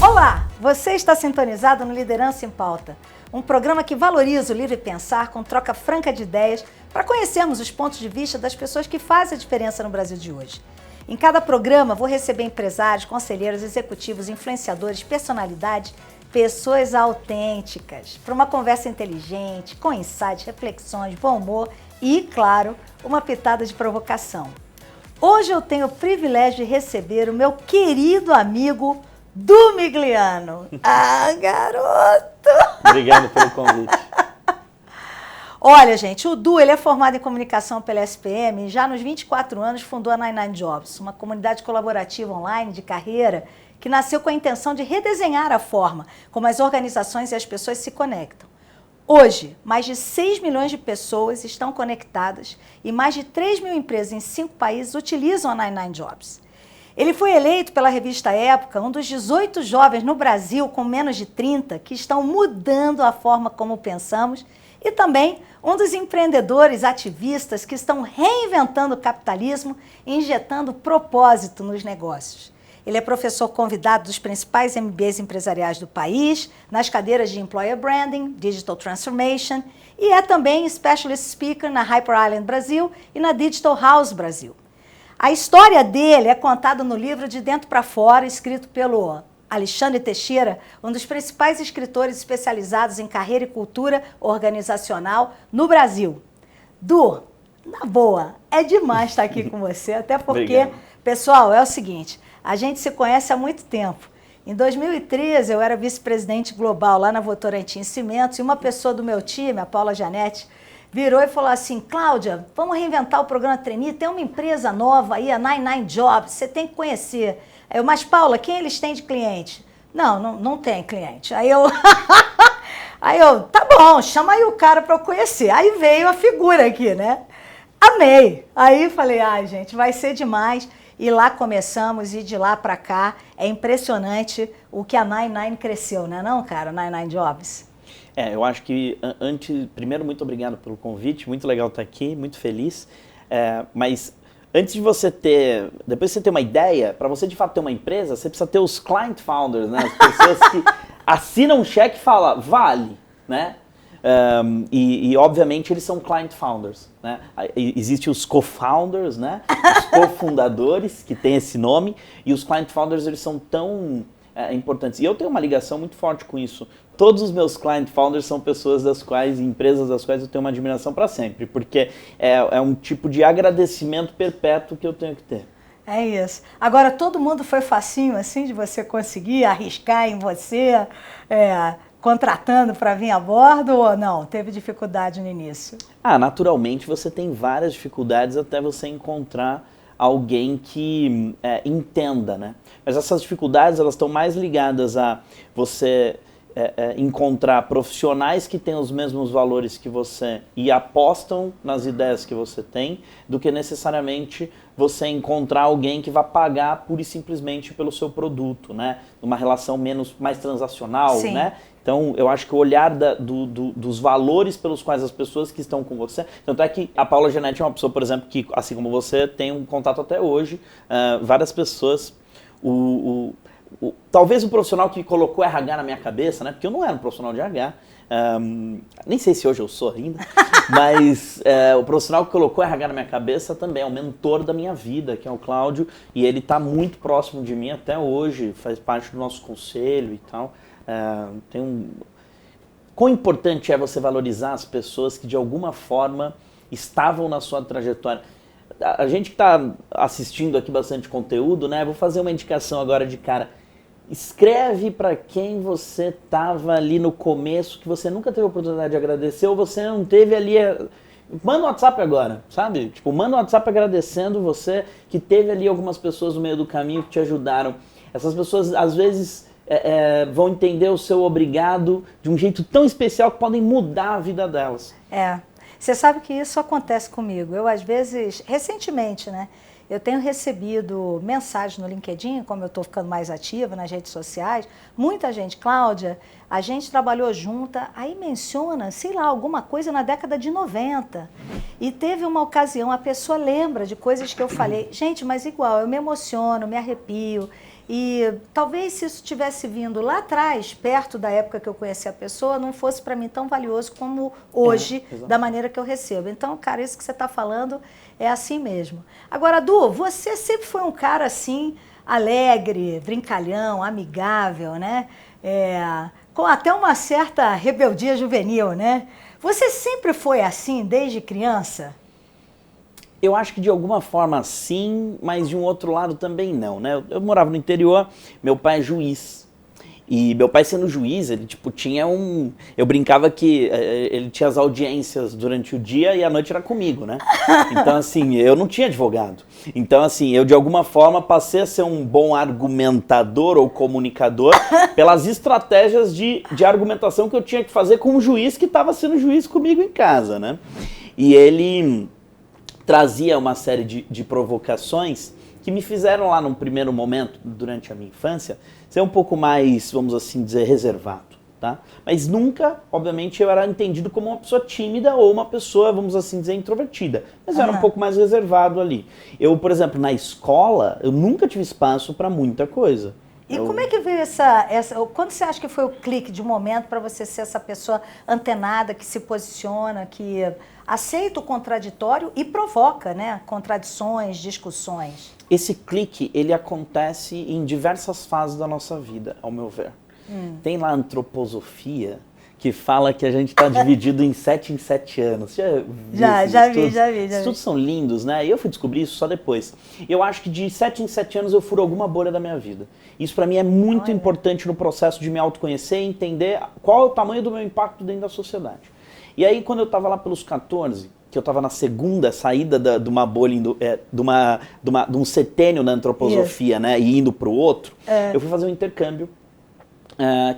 Olá, você está sintonizado no Liderança em Pauta, um programa que valoriza o livre pensar com troca franca de ideias para conhecermos os pontos de vista das pessoas que fazem a diferença no Brasil de hoje. Em cada programa vou receber empresários, conselheiros, executivos, influenciadores, personalidades, pessoas autênticas, para uma conversa inteligente, com insights, reflexões, bom humor e, claro, uma pitada de provocação. Hoje eu tenho o privilégio de receber o meu querido amigo Du Migliano. Ah, garoto! Obrigado pelo convite. Olha, gente, o Du ele é formado em comunicação pela SPM e já nos 24 anos fundou a 99 Jobs, uma comunidade colaborativa online de carreira que nasceu com a intenção de redesenhar a forma como as organizações e as pessoas se conectam. Hoje, mais de 6 milhões de pessoas estão conectadas e mais de 3 mil empresas em 5 países utilizam a 99 Jobs. Ele foi eleito pela revista Época um dos 18 jovens no Brasil com menos de 30 que estão mudando a forma como pensamos e também um dos empreendedores ativistas que estão reinventando o capitalismo e injetando propósito nos negócios. Ele é professor convidado dos principais MBAs empresariais do país, nas cadeiras de Employer Branding, Digital Transformation e é também Specialist Speaker na Hyper Island Brasil e na Digital House Brasil. A história dele é contada no livro De Dentro para Fora, escrito pelo Alexandre Teixeira, um dos principais escritores especializados em carreira e cultura organizacional no Brasil. Du, na boa, é demais estar aqui com você, até porque, Obrigado. Pessoal, é o seguinte, a gente se conhece há muito tempo. Em 2013, eu era vice-presidente global lá na Votorantim Cimentos e uma pessoa do meu time, a Paula Janete, virou e falou assim: Cláudia, vamos reinventar o programa Trainee, tem uma empresa nova aí, a 99 Jobs, você tem que conhecer. Aí eu, mas Paula, quem eles têm de cliente? Não tem cliente. Aí eu, tá bom, chama aí o cara para eu conhecer. Aí veio a figura aqui, né? Amei. Aí falei, ai gente, vai ser demais. E lá começamos e de lá para cá é impressionante o que a 99 cresceu, né não, cara? 99 Jobs. Eu acho que primeiro, muito obrigado pelo convite, muito legal estar aqui, muito feliz. Mas antes de você depois de você ter uma ideia, para você de fato ter uma empresa, você precisa ter os client founders, né? As pessoas que assinam um cheque e falam, vale, né? Obviamente eles são client founders, né? Existem os co-founders, né? Os cofundadores, que tem esse nome, e os client founders eles são tão importantes. E eu tenho uma ligação muito forte com isso. Todos os meus client founders são pessoas empresas das quais eu tenho uma admiração para sempre, porque é um tipo de agradecimento perpétuo que eu tenho que ter. É isso. Agora, todo mundo foi facinho assim de você conseguir arriscar em você, contratando para vir a bordo ou não? Teve dificuldade no início? Naturalmente você tem várias dificuldades até você encontrar alguém que entenda, né? Mas essas dificuldades elas estão mais ligadas a você encontrar profissionais que têm os mesmos valores que você e apostam nas ideias que você tem, do que necessariamente você encontrar alguém que vai pagar pura e simplesmente pelo seu produto, né? Uma relação mais transacional, Sim. né? Então, eu acho que o olhar dos valores pelos quais as pessoas que estão com você... Tanto é que a Paula Janete é uma pessoa, por exemplo, que, assim como você, tem um contato até hoje. Várias pessoas... Talvez o profissional que colocou RH na minha cabeça, né? Porque eu não era um profissional de RH. Nem sei se hoje eu sou ainda. Mas o profissional que colocou RH na minha cabeça também é o mentor da minha vida, que é o Cláudio. E ele está muito próximo de mim até hoje. Faz parte do nosso conselho e tal. Quão importante é você valorizar as pessoas que de alguma forma estavam na sua trajetória. A gente que está assistindo aqui bastante conteúdo, né? Vou fazer uma indicação agora de cara. Escreve para quem você estava ali no começo, que você nunca teve a oportunidade de agradecer, ou você não teve ali... Manda um WhatsApp agora, sabe? Tipo, manda um WhatsApp agradecendo você, que teve ali algumas pessoas no meio do caminho que te ajudaram. Essas pessoas, às vezes... vão entender o seu obrigado de um jeito tão especial que podem mudar a vida delas. Você sabe que isso acontece comigo. Eu, às vezes, recentemente, né? Eu tenho recebido mensagens no LinkedIn, como eu estou ficando mais ativa nas redes sociais, muita gente, Cláudia, a gente trabalhou junta, aí menciona, sei lá, alguma coisa na década de 90. E teve uma ocasião, a pessoa lembra de coisas que eu falei. Gente, mas igual, eu me emociono, me arrepio. E talvez se isso tivesse vindo lá atrás, perto da época que eu conheci a pessoa, não fosse para mim tão valioso como hoje, da maneira que eu recebo. Então, cara, isso que você está falando é assim mesmo. Agora, Du, você sempre foi um cara assim, alegre, brincalhão, amigável, né? Com até uma certa rebeldia juvenil, né? Você sempre foi assim desde criança? Eu acho que de alguma forma sim, mas de um outro lado também não, né? Eu morava no interior, meu pai é juiz. E meu pai sendo juiz, ele tipo tinha um... Eu brincava que ele tinha as audiências durante o dia e a noite era comigo, né? Então assim, eu não tinha advogado. Então assim, eu de alguma forma passei a ser um bom argumentador ou comunicador pelas estratégias de argumentação que eu tinha que fazer com o juiz que estava sendo juiz comigo em casa, né? E ele trazia uma série de provocações que me fizeram lá num primeiro momento, durante a minha infância, ser um pouco mais, vamos assim dizer, reservado, tá? Mas nunca, obviamente, eu era entendido como uma pessoa tímida ou uma pessoa, vamos assim dizer, introvertida. Mas eu era um pouco mais reservado ali. Eu, por exemplo, na escola, eu nunca tive espaço para muita coisa. E como é que veio quando você acha que foi o clique de momento para você ser essa pessoa antenada, que se posiciona, que aceita o contraditório e provoca, né, contradições, discussões? Esse clique, ele acontece em diversas fases da nossa vida, ao meu ver. Tem lá a antroposofia, que fala que a gente está dividido em 7 anos. Já vi. Estudos são lindos, né? E eu fui descobrir isso só depois. Eu acho que de 7 em 7 anos eu furo alguma bolha da minha vida. Isso para mim é muito importante no processo de me autoconhecer e entender qual é o tamanho do meu impacto dentro da sociedade. E aí quando eu estava lá pelos 14, que eu estava na segunda saída de uma bolha, de um setênio na antroposofia, né? E indo para o outro, eu fui fazer um intercâmbio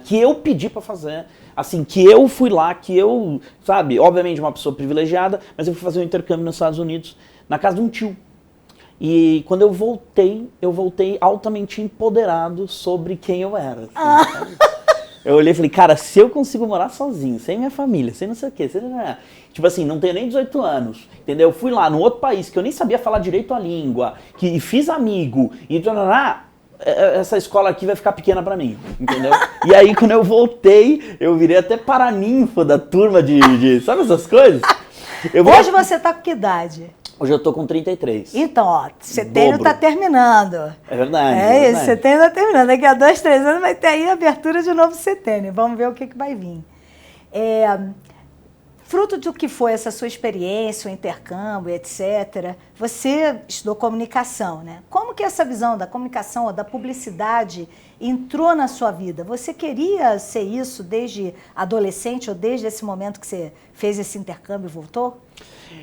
que eu pedi para fazer. Assim, que eu fui lá, que eu, sabe, obviamente uma pessoa privilegiada, mas eu fui fazer um intercâmbio nos Estados Unidos, na casa de um tio. E quando eu voltei altamente empoderado sobre quem eu era. Assim, eu olhei e falei, cara, se eu consigo morar sozinho, sem minha família, sem não sei o quê, tipo assim, não tenho nem 18 anos, entendeu? Eu fui lá num outro país que eu nem sabia falar direito a língua, que fiz amigo, e essa escola aqui vai ficar pequena pra mim, entendeu? E aí, quando eu voltei, eu virei até paraninfo da turma sabe essas coisas? Hoje você tá com que idade? Hoje eu tô com 33. Então, ó, setembro tá terminando. É verdade. É isso, setembro tá terminando. Daqui a 2, 3 anos vai ter aí a abertura de novo setembro. Vamos ver o que vai vir. Fruto do que foi essa sua experiência, o intercâmbio, etc., você estudou comunicação, né? Como que essa visão da comunicação ou da publicidade entrou na sua vida? Você queria ser isso desde adolescente ou desde esse momento que você fez esse intercâmbio e voltou?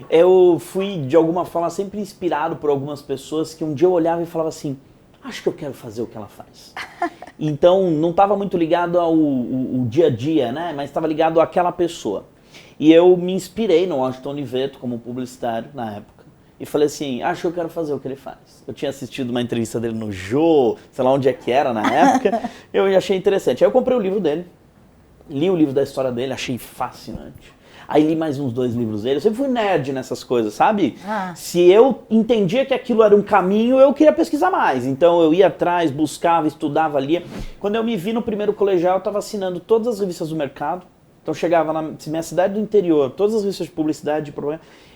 Eu fui, de alguma forma, sempre inspirado por algumas pessoas que um dia eu olhava e falava assim, acho que eu quero fazer o que ela faz. Então, não estava muito ligado ao dia a dia, né? Mas estava ligado àquela pessoa. E eu me inspirei no Washington Oliveto como publicitário na época. E falei assim, acho que eu quero fazer o que ele faz. Eu tinha assistido uma entrevista dele no Jô, sei lá onde é que era na época. Eu achei interessante. Aí eu comprei o livro dele, li o livro da história dele, achei fascinante. Aí li mais uns 2 livros dele. Eu sempre fui nerd nessas coisas, sabe? Se eu entendia que aquilo era um caminho, eu queria pesquisar mais. Então eu ia atrás, buscava, estudava, lia. Quando eu me vi no primeiro colegial, eu estava assinando todas as revistas do mercado. Então eu chegava na minha cidade do interior, todas as revistas de publicidade,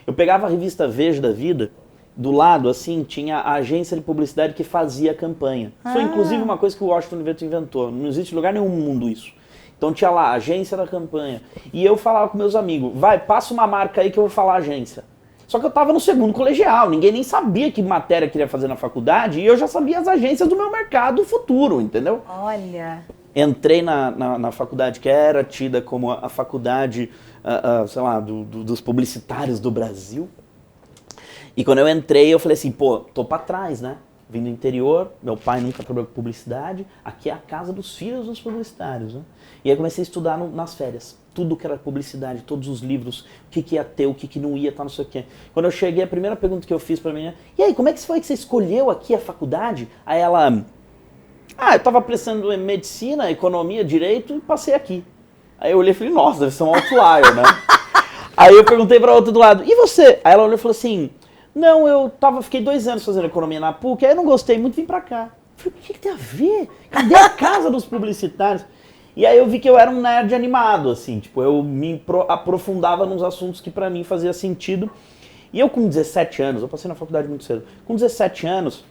eu pegava a revista Veja da Vida, do lado, assim, tinha a agência de publicidade que fazia a campanha. Foi inclusive uma coisa que o Washington Oliveto inventou. Não existe lugar nenhum no mundo isso. Então tinha lá a agência da campanha. E eu falava com meus amigos, passa uma marca aí que eu vou falar agência. Só que eu estava no segundo colegial, ninguém nem sabia que matéria queria fazer na faculdade, e eu já sabia as agências do meu mercado futuro, entendeu? Olha... Entrei na faculdade que era tida como a faculdade, sei lá, dos publicitários do Brasil. E quando eu entrei, eu falei assim, pô, tô pra trás, né? Vim do interior, meu pai nunca trabalhou com publicidade, aqui é a casa dos filhos dos publicitários, né? E aí comecei a estudar nas férias, tudo que era publicidade, todos os livros, o que ia ter, o que não ia, tal, não sei o quê. Quando eu cheguei, a primeira pergunta que eu fiz pra mim é: e aí, como é que foi que você escolheu aqui a faculdade? Aí ela: eu tava prestando medicina, economia, direito e passei aqui. Aí eu olhei e falei: nossa, deve ser um outlier, né? Aí eu perguntei pra outra do lado: e você? Aí ela olhou e falou assim: não, fiquei 2 anos fazendo economia na PUC, aí eu não gostei muito, vim pra cá. Eu falei: o que tem a ver? Cadê a casa dos publicitários? E aí eu vi que eu era um nerd animado, assim, tipo, eu me aprofundava nos assuntos que pra mim fazia sentido. E eu com 17 anos, eu passei na faculdade muito cedo, com 17 anos,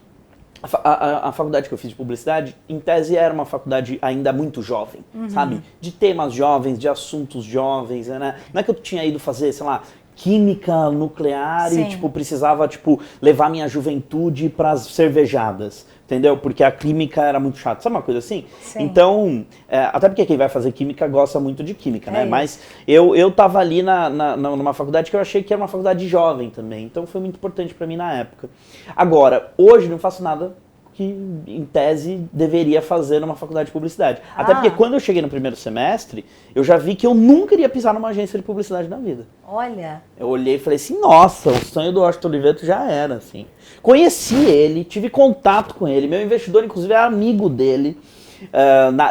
a faculdade que eu fiz de publicidade, em tese era uma faculdade ainda muito jovem, sabe? De temas jovens, de assuntos jovens, né? Não é que eu tinha ido fazer, sei lá, química nuclear e, tipo, precisava, tipo, levar minha juventude pras cervejadas, entendeu? Porque a química era muito chata, sabe uma coisa assim? Sim. Então, até porque quem vai fazer química gosta muito de química, né? Mas eu tava ali numa faculdade que eu achei que era uma faculdade jovem também, então foi muito importante pra mim na época. Agora, hoje não faço nada que, em tese, deveria fazer numa faculdade de publicidade. Até porque quando eu cheguei no primeiro semestre, eu já vi que eu nunca iria pisar numa agência de publicidade na vida. Olha. Eu olhei e falei assim: nossa, o sonho do Washington Oliveto já era, assim. Conheci ele, tive contato com ele, meu investidor, inclusive, é amigo dele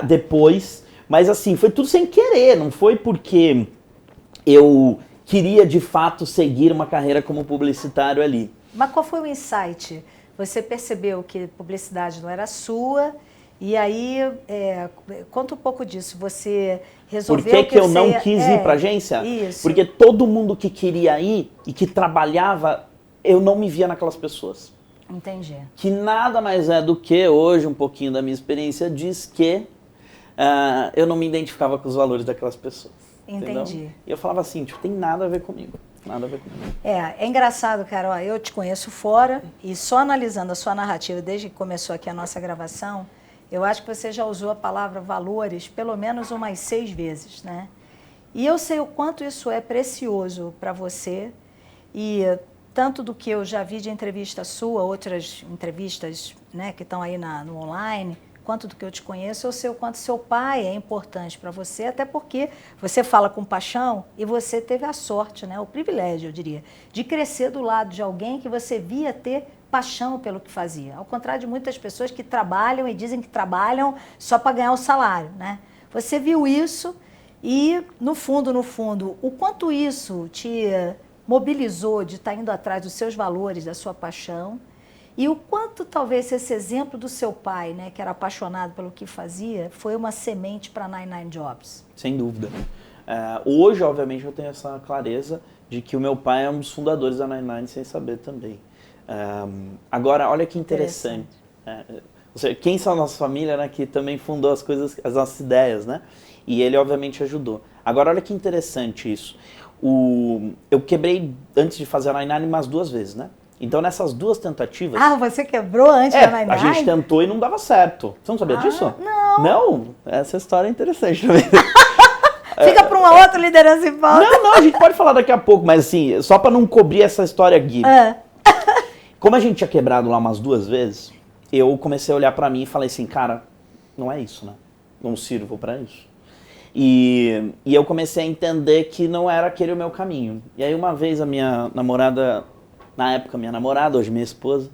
depois. Mas, assim, foi tudo sem querer, não foi porque eu queria, de fato, seguir uma carreira como publicitário ali. Mas qual foi o insight? Você percebeu que publicidade não era sua, e aí, conta um pouco disso, você resolveu... Por que eu não quis ir para agência? Isso. Porque todo mundo que queria ir e que trabalhava, eu não me via naquelas pessoas. Entendi. Que nada mais é do que, hoje, um pouquinho da minha experiência diz que eu não me identificava com os valores daquelas pessoas. Entendi. Entendeu? E eu falava assim, tipo, tem nada a ver comigo. Nada a ver comigo. É engraçado, cara, ó, eu te conheço fora e só analisando a sua narrativa desde que começou aqui a nossa gravação, eu acho que você já usou a palavra valores pelo menos umas 6 vezes, né? E eu sei o quanto isso é precioso para você e tanto do que eu já vi de entrevista sua, outras entrevistas, né, que estão aí no online, quanto do que eu te conheço, eu sei o quanto seu pai é importante para você, até porque você fala com paixão e você teve a sorte, né, o privilégio, eu diria, de crescer do lado de alguém que você via ter paixão pelo que fazia. Ao contrário de muitas pessoas que trabalham e dizem que trabalham só para ganhar o salário, né? Você viu isso e, no fundo, o quanto isso te mobilizou de estar indo atrás dos seus valores, da sua paixão, e o quanto talvez esse exemplo do seu pai, né, que era apaixonado pelo que fazia, foi uma semente para 99 Jobs. Sem dúvida. Hoje, obviamente, eu tenho essa clareza de que o meu pai é um dos fundadores da 99, sem saber também. Agora, olha que interessante. Quem são a nossa família, né, que também fundou as coisas, as nossas ideias, né? E ele, obviamente, ajudou. Agora, olha que interessante isso. Eu quebrei, antes de fazer a 99, umas 2 vezes, né? Então, nessas 2 tentativas... Você quebrou antes da 99? A gente tentou e não dava certo. Você não sabia disso? Não. Não? Essa história é interessante também. Fica para uma outra liderança em pauta. Não, a gente pode falar daqui a pouco, mas assim, só para não cobrir essa história aqui. Como a gente tinha quebrado lá umas 2 vezes, eu comecei a olhar para mim e falei assim, cara, não é isso, né? Não sirvo para isso. E eu comecei a entender que não era aquele o meu caminho. E aí uma vez a minha namorada... Na época, minha namorada, hoje minha esposa,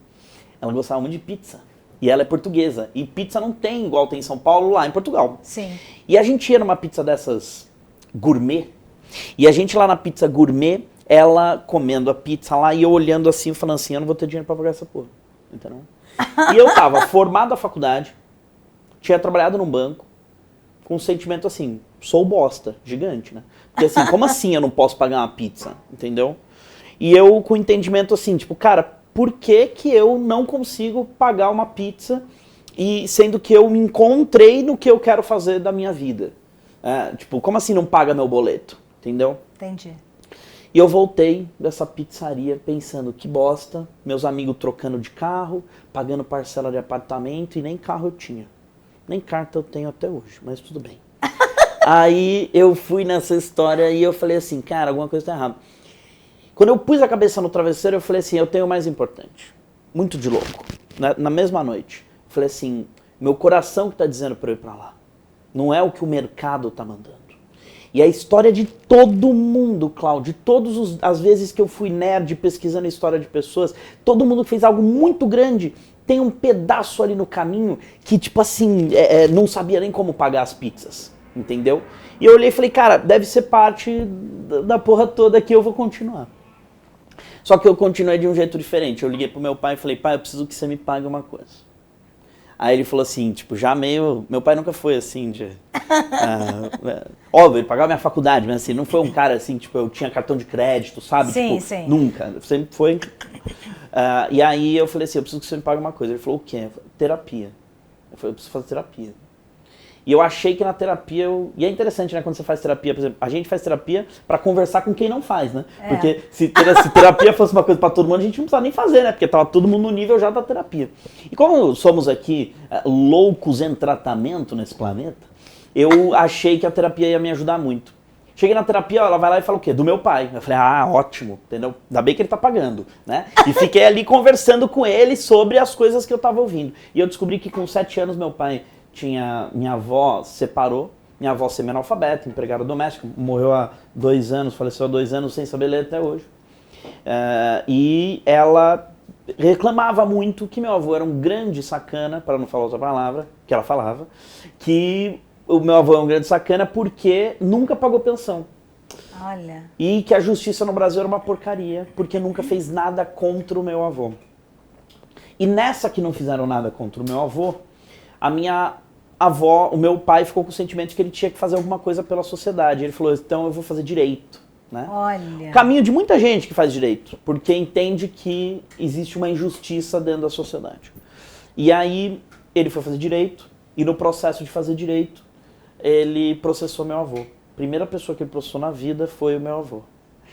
ela gostava muito de pizza. E ela é portuguesa. E pizza não tem igual tem em São Paulo, lá em Portugal. Sim. E a gente ia numa pizza dessas gourmet. E a gente lá na pizza gourmet, ela comendo a pizza lá e eu olhando assim, falando assim, eu não vou ter dinheiro pra pagar essa porra. Entendeu? E eu tava formado da faculdade, tinha trabalhado num banco, com um sentimento assim, sou bosta, gigante, né? Porque assim, como assim eu não posso pagar uma pizza? Entendeu? E eu com o entendimento assim, tipo, cara, por que que eu não consigo pagar uma pizza, e sendo que eu me encontrei no que eu quero fazer da minha vida? Tipo, como assim não paga meu boleto? Entendeu? Entendi. E eu voltei dessa pizzaria pensando, que bosta, meus amigos trocando de carro, pagando parcela de apartamento, e nem carro eu tinha. Nem carta eu tenho até hoje, mas tudo bem. Aí eu fui nessa história e eu falei assim, cara, alguma coisa tá errada. Quando eu pus a cabeça no travesseiro, eu falei assim, eu tenho o mais importante. Muito de louco. na mesma noite. Falei assim, meu coração que está dizendo para eu ir para lá. Não é o que o mercado está mandando. E a história de todo mundo, Cláudio, de todas as vezes que eu fui nerd pesquisando a história de pessoas, todo mundo que fez algo muito grande, tem um pedaço ali no caminho que, tipo assim, não sabia nem como pagar as pizzas, entendeu? E eu olhei e falei, cara, deve ser parte da porra toda que eu vou continuar. Só que eu continuei de um jeito diferente. Eu liguei pro meu pai e falei, pai, eu preciso que você me pague uma coisa. Aí ele falou assim, tipo, já meio... Meu pai nunca foi assim, óbvio, ele pagava minha faculdade, mas assim, não foi um cara assim, tipo, eu tinha cartão de crédito, sabe? Sim, tipo, sim. Nunca, sempre foi... e aí eu falei assim, eu preciso que você me pague uma coisa. Ele falou, o quê? Eu falei, terapia. Eu falei, eu preciso fazer terapia. E eu achei que na terapia, e é interessante, né, quando você faz terapia, por exemplo, a gente faz terapia pra conversar com quem não faz, né? Porque se terapia fosse uma coisa pra todo mundo, a gente não precisava nem fazer, né? Porque tava todo mundo no nível já da terapia. E como somos aqui loucos em tratamento nesse planeta, eu achei que a terapia ia me ajudar muito. Cheguei na terapia, ela vai lá e fala o quê? Do meu pai. Eu falei, ótimo, entendeu? Ainda bem que ele tá pagando, né? E fiquei ali conversando com ele sobre as coisas que eu tava ouvindo. E eu descobri que com 7 anos meu pai minha avó separou, minha avó semi-analfabeta, empregada doméstica, morreu há 2 anos, faleceu há 2 anos sem saber ler até hoje. E ela reclamava muito que meu avô era um grande sacana, para não falar outra palavra, que ela falava, que o meu avô é um grande sacana porque nunca pagou pensão. Olha. E que a justiça no Brasil era uma porcaria, porque nunca fez nada contra o meu avô. E nessa que não fizeram nada contra o meu avô, a minha avó, o meu pai ficou com o sentimento de que ele tinha que fazer alguma coisa pela sociedade. Ele falou, então eu vou fazer direito. Né? Olha. Caminho de muita gente que faz direito, porque entende que existe uma injustiça dentro da sociedade. E aí ele foi fazer direito, e no processo de fazer direito, ele processou meu avô. A primeira pessoa que ele processou na vida foi o meu avô.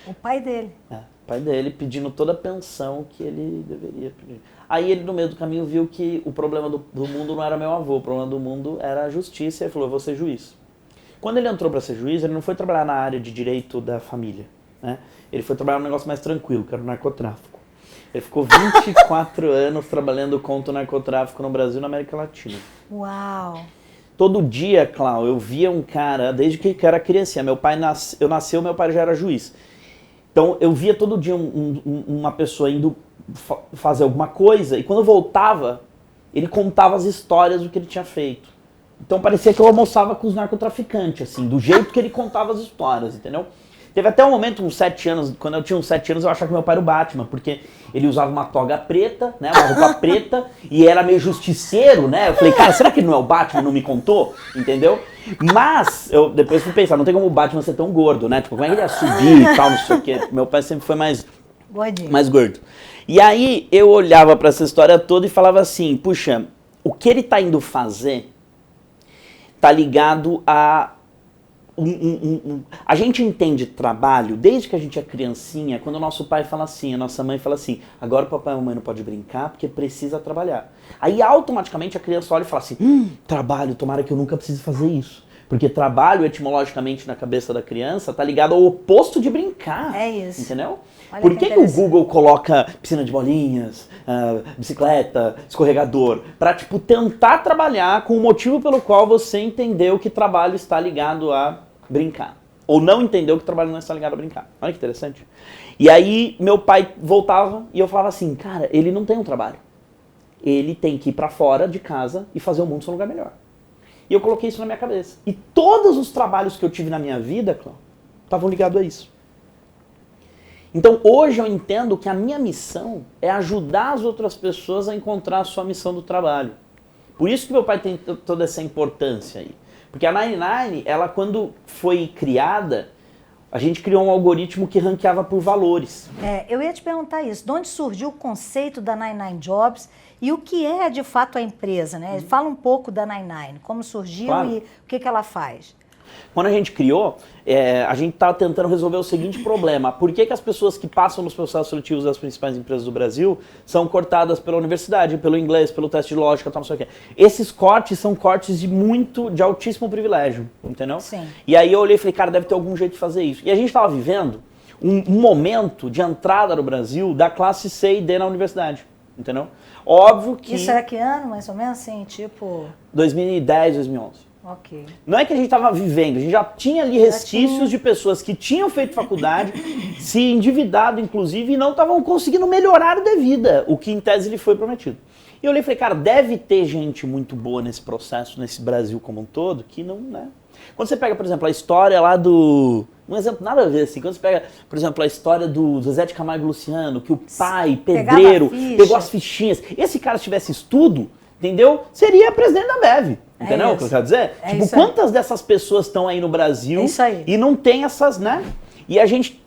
O pai dele. O pai dele pedindo toda a pensão que ele deveria pedir. Aí ele, no meio do caminho, viu que o problema do mundo não era meu avô, o problema do mundo era a justiça, e ele falou, eu vou ser juiz. Quando ele entrou para ser juiz, ele não foi trabalhar na área de direito da família, né? Ele foi trabalhar num negócio mais tranquilo, que era o narcotráfico. Ele ficou 24 anos trabalhando contra o narcotráfico no Brasil e na América Latina. Uau! Todo dia, Clau, eu via um cara, desde que eu era criancinha, eu nasci, meu pai já era juiz. Então eu via todo dia uma pessoa indo fazer alguma coisa, e quando eu voltava, ele contava as histórias do que ele tinha feito. Então parecia que eu almoçava com os narcotraficantes, assim, do jeito que ele contava as histórias, entendeu? Teve até um momento, uns 7 anos, quando eu tinha uns 7 anos, eu achava que meu pai era o Batman, porque ele usava uma toga preta, né, uma roupa preta, e era meio justiceiro, né? Eu falei, cara, será que ele não é o Batman? Não me contou? Entendeu? Mas, eu depois fui pensar, não tem como o Batman ser tão gordo, né? Tipo, como é que ele ia subir e tal, não sei o quê. Meu pai sempre foi mais gordo. E aí, eu olhava pra essa história toda e falava assim, puxa, o que ele tá indo fazer tá ligado a... A gente entende trabalho desde que a gente é criancinha, quando o nosso pai fala assim, a nossa mãe fala assim, agora o papai e a mamãe não pode brincar porque precisa trabalhar. Aí automaticamente a criança olha e fala assim, trabalho, tomara que eu nunca precise fazer isso. Porque trabalho, etimologicamente, na cabeça da criança, tá ligado ao oposto de brincar. É isso. Entendeu? Olha Por que o Google coloca piscina de bolinhas, bicicleta, escorregador? Pra, tipo, tentar trabalhar com o motivo pelo qual você entendeu que trabalho está ligado a brincar. Ou não entendeu que trabalho não está ligado a brincar. Olha que interessante. E aí, meu pai voltava e eu falava assim, cara, ele não tem um trabalho. Ele tem que ir pra fora de casa e fazer o mundo ser um lugar melhor. E eu coloquei isso na minha cabeça. E todos os trabalhos que eu tive na minha vida, Cláudio, estavam ligados a isso. Então hoje eu entendo que a minha missão é ajudar as outras pessoas a encontrar a sua missão do trabalho. Por isso que meu pai tem toda essa importância aí. Porque a 99, ela quando foi criada, a gente criou um algoritmo que ranqueava por valores. Eu ia te perguntar isso. De onde surgiu o conceito da 99 Jobs e o que é de fato a empresa, né? Fala um pouco da 99, como surgiu e o que ela faz. Quando a gente criou, a gente estava tentando resolver o seguinte problema. Por que as pessoas que passam nos processos seletivos das principais empresas do Brasil são cortadas pela universidade, pelo inglês, pelo teste de lógica, tal, não sei o quê? Esses cortes são cortes de altíssimo privilégio, entendeu? Sim. E aí eu olhei e falei, cara, deve ter algum jeito de fazer isso. E a gente estava vivendo um momento de entrada no Brasil da classe C e D na universidade. entendeu? Óbvio que... Isso era que ano, mais ou menos, assim, tipo... 2010, 2011. Ok. Não é que a gente estava vivendo, a gente já tinha ali resquícios de pessoas que tinham feito faculdade, se endividado, inclusive, e não estavam conseguindo melhorar de vida, o que em tese lhe foi prometido. E eu olhei e falei, cara, deve ter gente muito boa nesse processo, nesse Brasil como um todo, que não, né? Quando você pega, por exemplo, a história lá do... Um exemplo nada a ver, assim, quando você pega, por exemplo, a história do Zezé de Camargo e Luciano, que o pai, pedreiro, pegou as fichinhas. Esse cara, se tivesse estudo, entendeu? Seria presidente da Bev. Entendeu o que eu quero dizer? Tipo, quantas dessas pessoas estão aí no Brasil e não tem essas, né? E a gente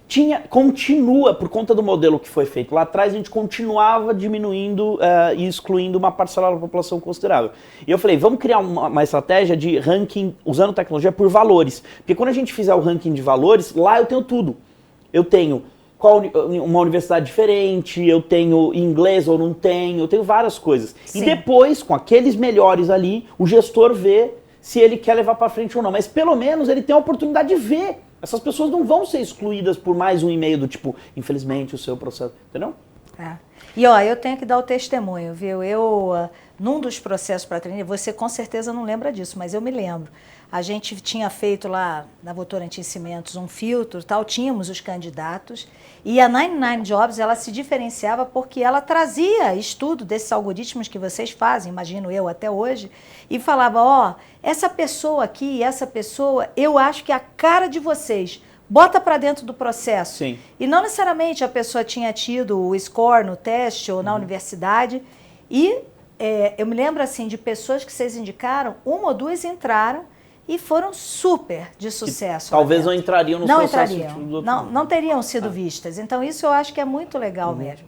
continua, por conta do modelo que foi feito lá atrás, a gente continuava diminuindo e excluindo uma parcela da população considerável. E eu falei, vamos criar uma estratégia de ranking usando tecnologia por valores. Porque quando a gente fizer o ranking de valores, lá eu tenho tudo. Eu tenho uma universidade diferente, eu tenho inglês ou não tenho, eu tenho várias coisas. Sim. E depois, com aqueles melhores ali, o gestor vê se ele quer levar para frente ou não. Mas pelo menos ele tem a oportunidade de ver. Essas pessoas não vão ser excluídas por mais um e-mail do tipo, infelizmente, o seu processo, entendeu? É. E ó, eu tenho que dar o testemunho, viu? Num dos processos para treinar, você com certeza não lembra disso, mas eu me lembro. A gente tinha feito lá na Votorantim Cimentos um filtro, tal, tínhamos os candidatos, e a 99 Jobs, ela se diferenciava porque ela trazia estudo desses algoritmos que vocês fazem, imagino eu até hoje, e falava, ó, essa pessoa aqui, essa pessoa, eu acho que é a cara de vocês, bota para dentro do processo. Sim. E não necessariamente a pessoa tinha tido o score no teste ou na universidade, e eu me lembro assim de pessoas que vocês indicaram, uma ou duas entraram, e foram super de sucesso. Talvez não entrariam no processo. Não teriam sido vistas. Então isso eu acho que é muito legal mesmo.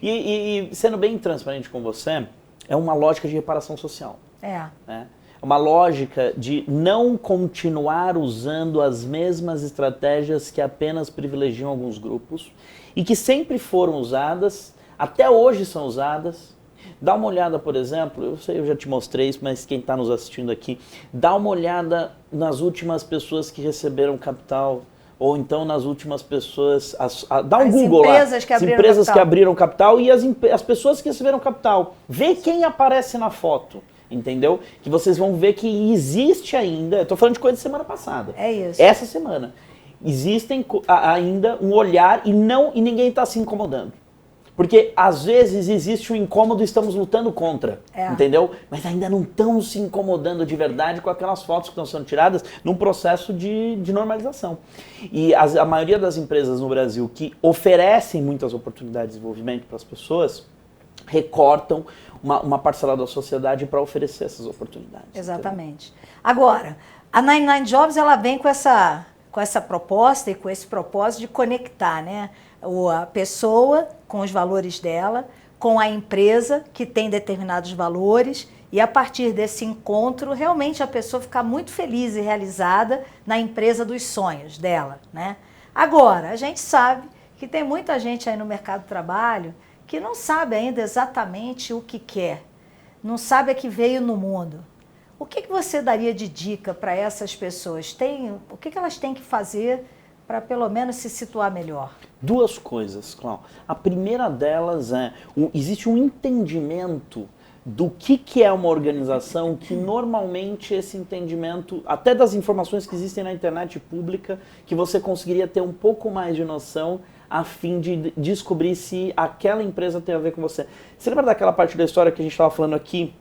E sendo bem transparente com você, é uma lógica de reparação social. É. É uma lógica de não continuar usando as mesmas estratégias que apenas privilegiam alguns grupos e que sempre foram usadas, até hoje são usadas. Dá uma olhada, por exemplo, eu sei, eu já te mostrei isso, mas quem está nos assistindo aqui, dá uma olhada nas últimas pessoas que receberam capital, ou então nas últimas pessoas, dá um Google lá, as empresas que abriram capital e as pessoas que receberam capital. Vê quem aparece na foto, entendeu? Que vocês vão ver que existe ainda, eu estou falando de coisa de semana passada. É isso. Essa semana. Existem ainda um olhar e ninguém está se incomodando. Porque, às vezes, existe um incômodo e estamos lutando contra, entendeu? Mas ainda não estão se incomodando de verdade com aquelas fotos que estão sendo tiradas num processo de normalização. E a maioria das empresas no Brasil que oferecem muitas oportunidades de desenvolvimento para as pessoas, recortam uma parcela da sociedade para oferecer essas oportunidades. Exatamente. Entendeu? Agora, a 99 Jobs, ela vem com essa proposta e com esse propósito de conectar, né? A pessoa com os valores dela, com a empresa que tem determinados valores e a partir desse encontro realmente a pessoa ficar muito feliz e realizada na empresa dos sonhos dela, né? Agora, a gente sabe que tem muita gente aí no mercado de trabalho que não sabe ainda exatamente o que quer, não sabe a que veio no mundo. O que você daria de dica para essas pessoas? O que elas têm que fazer para pelo menos se situar melhor? Duas coisas, Cláudio. A primeira delas existe um entendimento do que é uma organização que normalmente esse entendimento, até das informações que existem na internet pública, que você conseguiria ter um pouco mais de noção a fim de descobrir se aquela empresa tem a ver com você. Você lembra daquela parte da história que a gente estava falando aqui?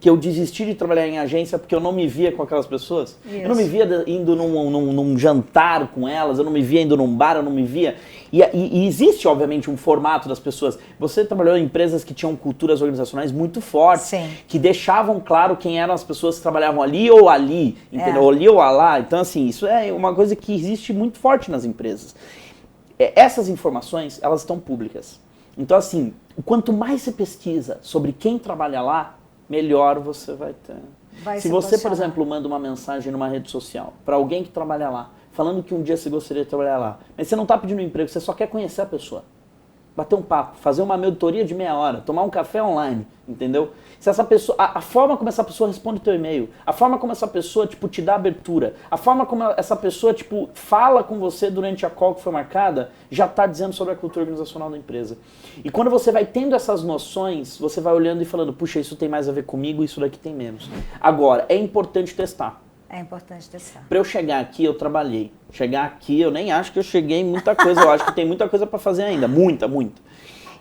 Que eu desisti de trabalhar em agência porque eu não me via com aquelas pessoas. Isso. Eu não me via indo num jantar com elas, eu não me via indo num bar, eu não me via... E existe, obviamente, um formato das pessoas. Você trabalhou em empresas que tinham culturas organizacionais muito fortes, sim, que deixavam claro quem eram as pessoas que trabalhavam ali ou ali, entendeu? Ali ou lá. Então, assim, isso é uma coisa que existe muito forte nas empresas. Essas informações, elas estão públicas. Então, assim, quanto mais você pesquisa sobre quem trabalha lá, melhor você vai ter. Se você, por exemplo, manda uma mensagem numa rede social para alguém que trabalha lá, falando que um dia você gostaria de trabalhar lá, mas você não está pedindo emprego, você só quer conhecer a pessoa. bater um papo, fazer uma mentoria de meia hora, tomar um café online, entendeu? Se essa pessoa, a forma como essa pessoa responde o teu e-mail, a forma como essa pessoa, tipo, te dá abertura, a forma como essa pessoa, tipo, fala com você durante a call que foi marcada, já está dizendo sobre a cultura organizacional da empresa. E quando você vai tendo essas noções, você vai olhando e falando, puxa, isso tem mais a ver comigo, isso daqui tem menos. Agora, é importante testar. É importante testar. Para eu chegar aqui, eu trabalhei. Chegar aqui, eu nem acho que eu cheguei em muita coisa, eu acho que tem muita coisa para fazer ainda, muita.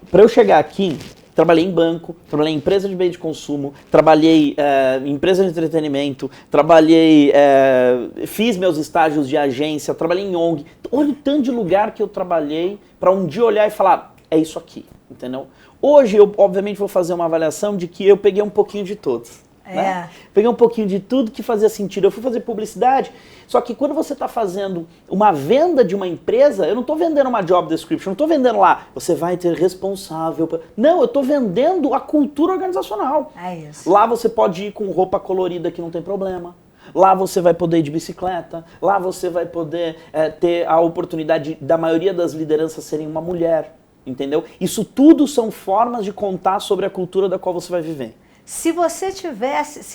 Para eu chegar aqui, trabalhei em banco, trabalhei em empresa de bem de consumo, trabalhei em empresa de entretenimento, fiz meus estágios de agência, trabalhei em ONG. Olha o tanto de lugar que eu trabalhei para um dia olhar e falar, é isso aqui, entendeu? Hoje eu, obviamente, vou fazer uma avaliação de que eu peguei um pouquinho de todos. Né? Peguei um pouquinho de tudo que fazia sentido. Eu fui fazer publicidade, só que quando você está fazendo uma venda de uma empresa, eu não estou vendendo uma job description, não estou vendendo lá, você vai ter responsável. Não, eu estou vendendo a cultura organizacional. É isso. Lá você pode ir com roupa colorida que não tem problema. Lá você vai poder ir de bicicleta. Lá você vai poder ter a oportunidade da maioria das lideranças serem uma mulher. Entendeu? Isso tudo são formas de contar sobre a cultura da qual você vai viver. Se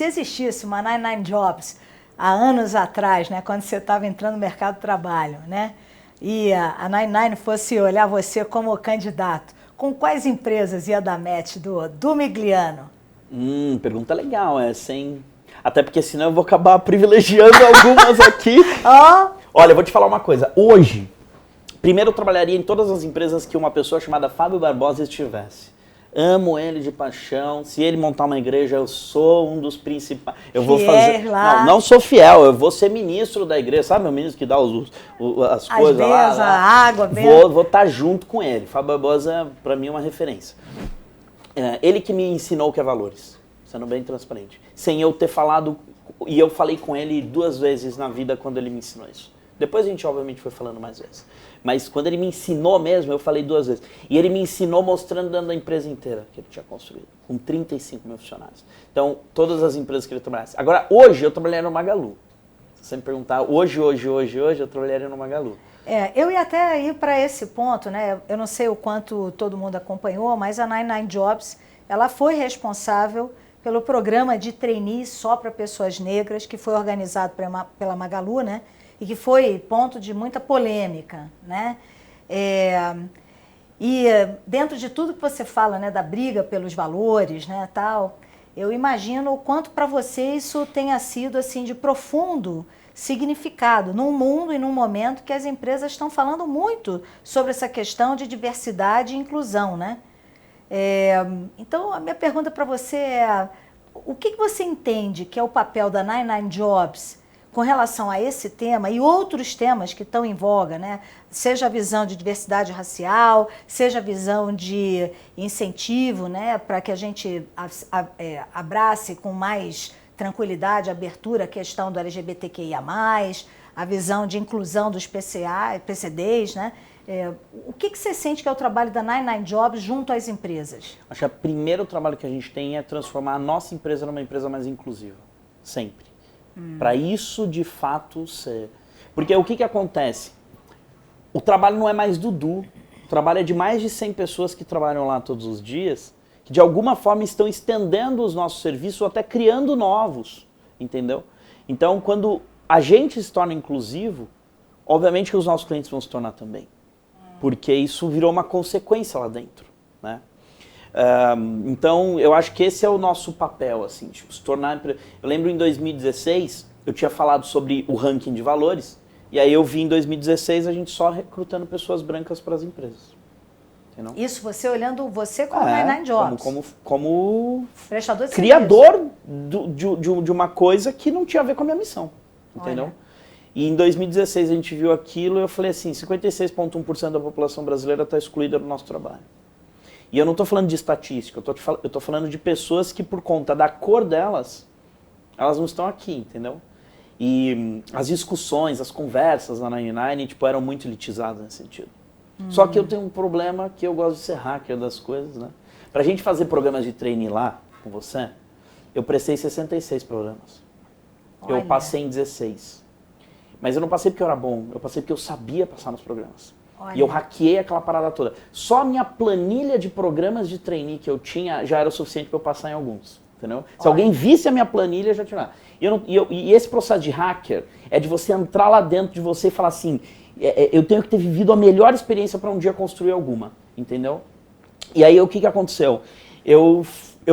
existisse uma 99 Jobs há anos atrás, né, quando você estava entrando no mercado de trabalho, né, e a 99 fosse olhar você como candidato, com quais empresas ia dar match do Migliano? Pergunta legal essa, hein? Até porque senão eu vou acabar privilegiando algumas aqui. Olha, eu vou te falar uma coisa. Hoje, primeiro eu trabalharia em todas as empresas que uma pessoa chamada Fábio Barbosa estivesse. Amo ele de paixão. Se ele montar uma igreja, eu sou um dos principais. Eu vou fazer. Não sou fiel, eu vou ser ministro da igreja. Sabe o ministro que dá as coisas lá? A água, vou estar junto com ele. Fábio Barbosa, para mim, é uma referência. Ele que me ensinou o que é valores, sendo bem transparente. Sem eu ter falado, e eu falei com ele 2 vezes na vida quando ele me ensinou isso. Depois a gente, obviamente, foi falando mais vezes. Mas quando ele me ensinou mesmo, eu falei 2 vezes. E ele me ensinou mostrando dentro da empresa inteira que ele tinha construído, com 35 mil funcionários. Então, todas as empresas que ele trabalhasse. Agora, hoje, eu trabalharia no Magalu. Se você me perguntar, hoje, eu trabalharia no Magalu. Eu ia até ir para esse ponto, né? Eu não sei o quanto todo mundo acompanhou, mas a 99 Jobs, ela foi responsável pelo programa de trainee só para pessoas negras, que foi organizado pela Magalu, né? E que foi ponto de muita polêmica, né? E dentro de tudo que você fala, né, da briga pelos valores, né, tal, eu imagino o quanto para você isso tenha sido assim de profundo significado num mundo e num momento que as empresas estão falando muito sobre essa questão de diversidade e inclusão, né? Então a minha pergunta para você é: o que você entende que é o papel da 99 Jobs com relação a esse tema e outros temas que estão em voga, né? Seja a visão de diversidade racial, seja a visão de incentivo, né, para que a gente abrace com mais tranquilidade, abertura a questão do LGBTQIA+, a visão de inclusão dos PCDs, né? O que você sente que é o trabalho da 99 Jobs junto às empresas? Acho que o primeiro trabalho que a gente tem é transformar a nossa empresa numa empresa mais inclusiva, sempre. Para isso, de fato, ser. Porque o que acontece? O trabalho não é mais do Du. O trabalho é de mais de 100 pessoas que trabalham lá todos os dias, que de alguma forma estão estendendo os nossos serviços ou até criando novos, entendeu? Então, quando a gente se torna inclusivo, obviamente que os nossos clientes vão se tornar também. Porque isso virou uma consequência lá dentro, né? Então, eu acho que esse é o nosso papel, assim, tipo, se tornar... Eu lembro em 2016, eu tinha falado sobre o ranking de valores, e aí eu vi em 2016 a gente só recrutando pessoas brancas para as empresas. Entendeu? Isso, você olhando você como 99 Jobs. Como prestador de criador de uma coisa que não tinha a ver com a minha missão, entendeu? Olha. E em 2016 a gente viu aquilo e eu falei assim, 56,1% da população brasileira está excluída do nosso trabalho. E eu não estou falando de estatística, eu estou falando de pessoas que por conta da cor delas, elas não estão aqui, entendeu? E as discussões, as conversas na 99, tipo, eram muito elitizadas nesse sentido. Só que eu tenho um problema que eu gosto de ser hacker das coisas, né? Pra gente fazer programas de trainee lá, com você, eu prestei 66 programas. Olha. Eu passei em 16. Mas eu não passei porque eu era bom, eu passei porque eu sabia passar nos programas. Olha. E eu hackeei aquela parada toda. Só a minha planilha de programas de trainee que eu tinha já era o suficiente para eu passar em alguns. Entendeu? Se alguém visse a minha planilha, já tinha. E esse processo de hacker é de você entrar lá dentro de você e falar assim, eu tenho que ter vivido a melhor experiência para um dia construir alguma. Entendeu? E aí o que aconteceu? Eu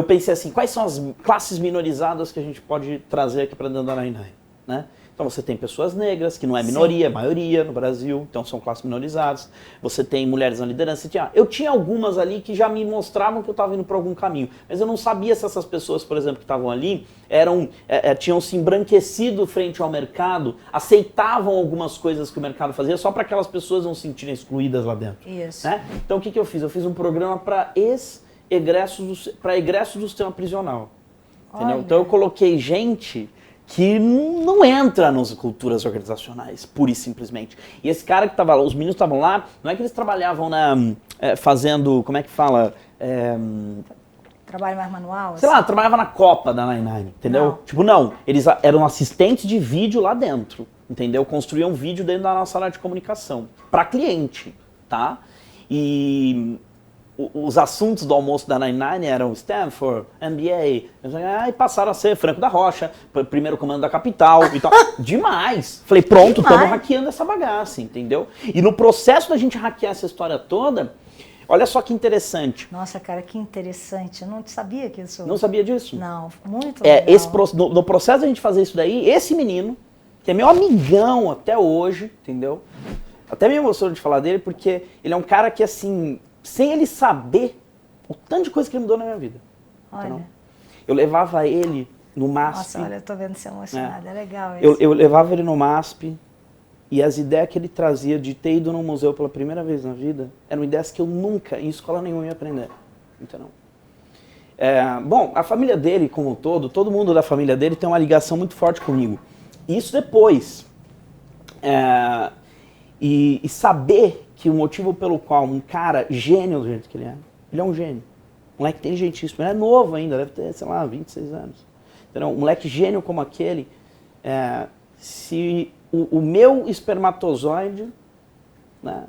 pensei assim, quais são as classes minorizadas que a gente pode trazer aqui para dentro da 99, né? Então você tem pessoas negras, que não é minoria, é maioria no Brasil, então são classes minorizadas. Você tem mulheres na liderança. Eu tinha algumas ali que já me mostravam que eu estava indo por algum caminho, mas eu não sabia se essas pessoas, por exemplo, que estavam ali, tinham se embranquecido frente ao mercado, aceitavam algumas coisas que o mercado fazia, só para aquelas pessoas não se sentirem excluídas lá dentro. Isso. Né? Então o que eu fiz? Eu fiz um programa para egressos do sistema prisional. Entendeu? Então eu coloquei gente que não entra nas culturas organizacionais, pura e simplesmente. E esse cara que estava lá, os meninos estavam lá, não é que eles trabalhavam fazendo, como é que fala? Trabalho mais manual? Sei lá, trabalhava na Copa da 99, entendeu? Não. Tipo, não, eles eram assistentes de vídeo lá dentro, entendeu? Construíam vídeo dentro da nossa área de comunicação, para cliente, tá? E os assuntos do almoço da 99 eram Stanford, MBA, e passaram a ser Franco da Rocha, primeiro comando da capital e tal. Demais! Falei, pronto, estamos hackeando essa bagaça, entendeu? E no processo da gente hackear essa história toda, olha só que interessante. Nossa, cara, que interessante. Eu não sabia que isso... Não sabia disso? Não, muito legal. No processo da gente fazer isso daí, esse menino, que é meu amigão até hoje, entendeu? Até me emociono de falar dele, porque ele é um cara que, assim... sem ele saber o tanto de coisa que ele mudou na minha vida. Olha. Entendeu? Eu levava ele no MASP. Nossa, olha, eu tô vendo você emocionada, é legal isso. Eu levava ele no MASP e as ideias que ele trazia de ter ido num museu pela primeira vez na vida eram ideias que eu nunca, em escola nenhuma, ia aprender. Entendeu? Bom, a família dele como um todo mundo da família dele tem uma ligação muito forte comigo. Isso depois. E saber que o motivo pelo qual um cara gênio do jeito que ele é um gênio. Um moleque inteligentíssimo, ele é novo ainda, deve ter, sei lá, 26 anos. Entendeu? Um moleque gênio como aquele, se o meu espermatozoide, né,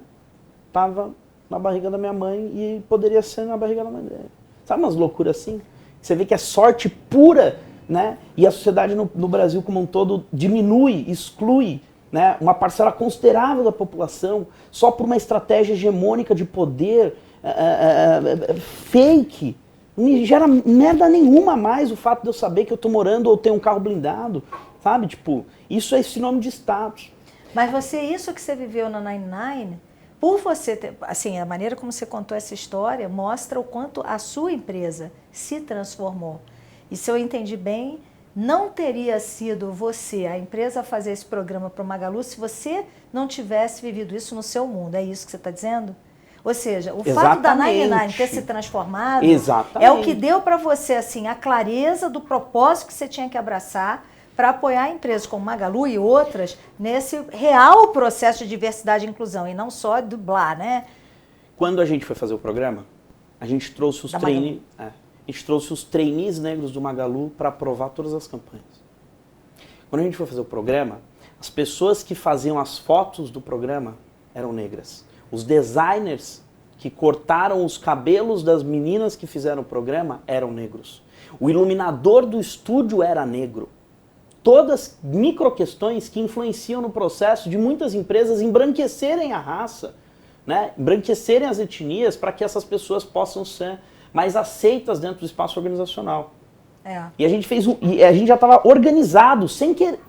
tava na barriga da minha mãe e poderia ser na barriga da mãe dele. Sabe umas loucuras assim? Você vê que é sorte pura, né? E a sociedade no Brasil como um todo diminui, exclui, né, uma parcela considerável da população só por uma estratégia hegemônica de poder fake. Não gera merda nenhuma mais o fato de eu saber que eu tô morando ou tenho um carro blindado, sabe? Tipo, isso é sinônimo de status. Mas isso que você viveu na 99, por você ter, assim, a maneira como você contou essa história mostra o quanto a sua empresa se transformou. E se eu entendi bem, não teria sido você, a empresa, a fazer esse programa para o Magalu se você não tivesse vivido isso no seu mundo. É isso que você está dizendo? Ou seja, o fato da 99 ter se transformado é o que deu para você assim, a clareza do propósito que você tinha que abraçar para apoiar empresas como Magalu e outras nesse real processo de diversidade e inclusão, e não só dublar, né? Quando a gente foi fazer o programa, a gente trouxe os trainees... A gente trouxe os trainees negros do Magalu para aprovar todas as campanhas. Quando a gente foi fazer o programa, as pessoas que faziam as fotos do programa eram negras. Os designers que cortaram os cabelos das meninas que fizeram o programa eram negros. O iluminador do estúdio era negro. Todas micro questões que influenciam no processo de muitas empresas embranquecerem a raça, né? Embranquecerem as etnias para que essas pessoas possam ser mais aceitas dentro do espaço organizacional. E a gente a gente já estava organizado, sem querer.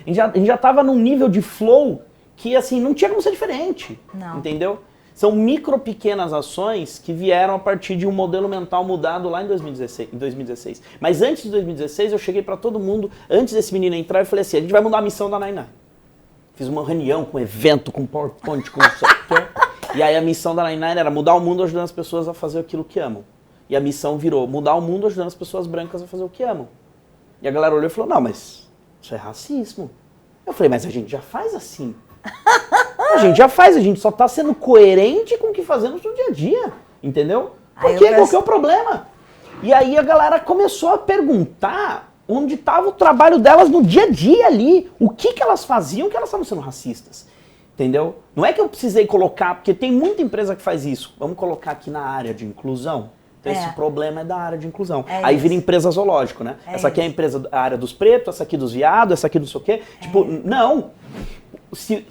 A gente já estava num nível de flow que assim, não tinha como ser diferente. Não. Entendeu? São micro pequenas ações que vieram a partir de um modelo mental mudado lá em 2016. Mas antes de 2016, eu cheguei para todo mundo, antes desse menino entrar, eu falei assim, a gente vai mudar a missão da 99. Fiz uma reunião com evento, com PowerPoint, com software. E aí a missão da 99 era mudar o mundo ajudando as pessoas a fazer aquilo que amam. E a missão virou mudar o mundo ajudando as pessoas brancas a fazer o que amam. E a galera olhou e falou, não, mas isso é racismo. Eu falei, mas a gente já faz assim. A gente já faz, a gente só está sendo coerente com o que fazemos no dia a dia. Entendeu? Por quê? Qual que é o problema? E aí a galera começou a perguntar onde estava o trabalho delas no dia a dia ali. O que elas faziam que elas estavam sendo racistas. Entendeu? Não é que eu precisei colocar, porque tem muita empresa que faz isso. Vamos colocar aqui na área de inclusão. Então, esse problema é da área de inclusão. Aí vira empresa zoológico, né? Essa aqui é a empresa, a área dos pretos, essa aqui dos viados, essa aqui não sei o quê. Tipo, não.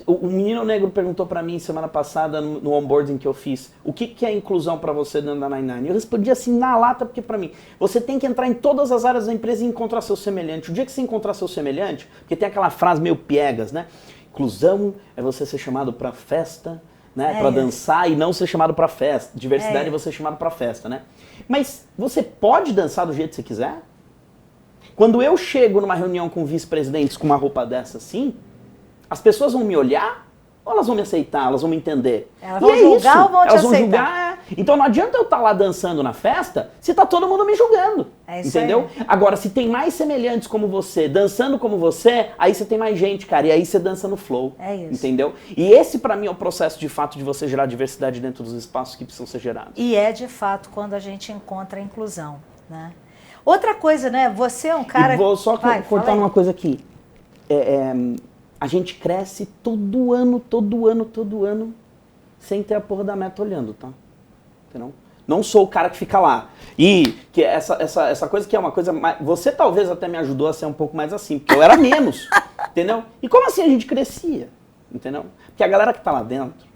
O menino negro perguntou pra mim semana passada no onboarding que eu fiz, o que é inclusão pra você dentro da 99? Eu respondi assim na lata, porque pra mim, você tem que entrar em todas as áreas da empresa e encontrar seu semelhante. O dia que você encontrar seu semelhante, porque tem aquela frase meio piegas, né? Inclusão é você ser chamado pra festa, né? Pra dançar e não ser chamado pra festa. Diversidade é você ser chamado pra festa, né? Mas você pode dançar do jeito que você quiser? Quando eu chego numa reunião com vice-presidentes com uma roupa dessa assim, as pessoas vão me olhar ou elas vão me aceitar, elas vão me entender? Elas vão julgar ou vão te aceitar? Elas vão julgar, Então não adianta eu estar lá dançando na festa se tá todo mundo me julgando. É isso, entendeu? Aí. Agora, se tem mais semelhantes como você, dançando como você, aí você tem mais gente, cara, e aí você dança no flow. É isso. Entendeu? E esse pra mim é o processo de fato de você gerar diversidade dentro dos espaços que precisam ser gerados. E é de fato quando a gente encontra a inclusão, né? Outra coisa, né? Você é um cara... E vou só cortar uma coisa aqui. A gente cresce todo ano, sem ter a porra da meta olhando, tá? Entendeu? Não sou o cara que fica lá. E que essa coisa que é uma coisa... Você talvez até me ajudou a ser um pouco mais assim, porque eu era menos, entendeu? E como assim a gente crescia, entendeu? Porque a galera que tá lá dentro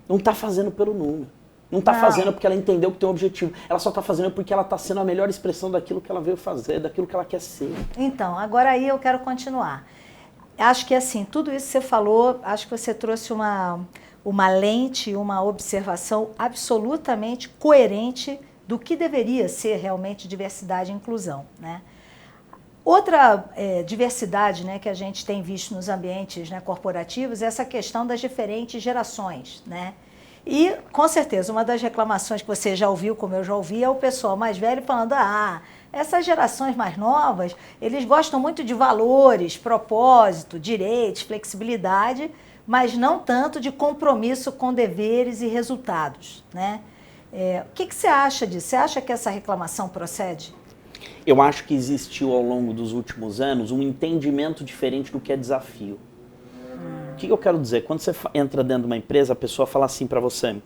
não tá fazendo pelo número. Não tá fazendo porque ela entendeu que tem um objetivo. Ela só tá fazendo porque ela tá sendo a melhor expressão daquilo que ela veio fazer, daquilo que ela quer ser. Então, agora aí eu quero continuar. Acho que assim, tudo isso que você falou, acho que você trouxe uma lente, uma observação absolutamente coerente do que deveria ser realmente diversidade e inclusão, né? Outra diversidade, né, que a gente tem visto nos ambientes, né, corporativos é essa questão das diferentes gerações, né? E, com certeza, uma das reclamações que você já ouviu, como eu já ouvi, é o pessoal mais velho falando, essas gerações mais novas, eles gostam muito de valores, propósito, direitos, flexibilidade, mas não tanto de compromisso com deveres e resultados, né? O que você acha disso? Você acha que essa reclamação procede? Eu acho que existiu ao longo dos últimos anos um entendimento diferente do que é desafio. O que eu quero dizer? Quando você entra dentro de uma empresa, a pessoa fala assim pra você,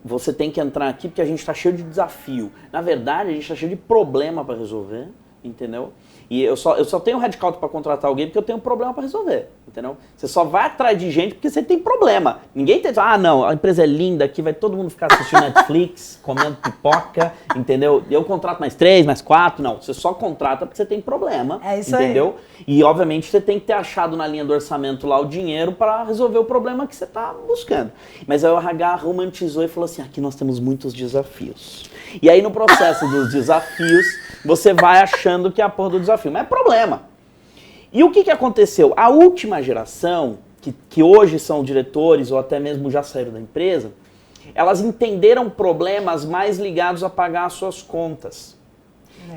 você tem que entrar aqui porque a gente está cheio de desafio. Na verdade, a gente está cheio de problema para resolver, entendeu? E eu só tenho headcount para contratar alguém porque eu tenho um problema para resolver, entendeu? Você só vai atrás de gente porque você tem problema. Ninguém tem, não, a empresa é linda aqui, vai todo mundo ficar assistindo Netflix, comendo pipoca, entendeu? Eu contrato mais 3, mais 4, não. Você só contrata porque você tem problema, entendeu? Aí. E, obviamente, você tem que ter achado na linha do orçamento lá o dinheiro para resolver o problema que você está buscando. Mas aí o RH romantizou e falou assim, aqui nós temos muitos desafios. E aí, no processo dos desafios, você vai achando que é a porra do desafio. Mas é problema. E o que aconteceu? A última geração, que hoje são diretores ou até mesmo já saíram da empresa, elas entenderam problemas mais ligados a pagar as suas contas.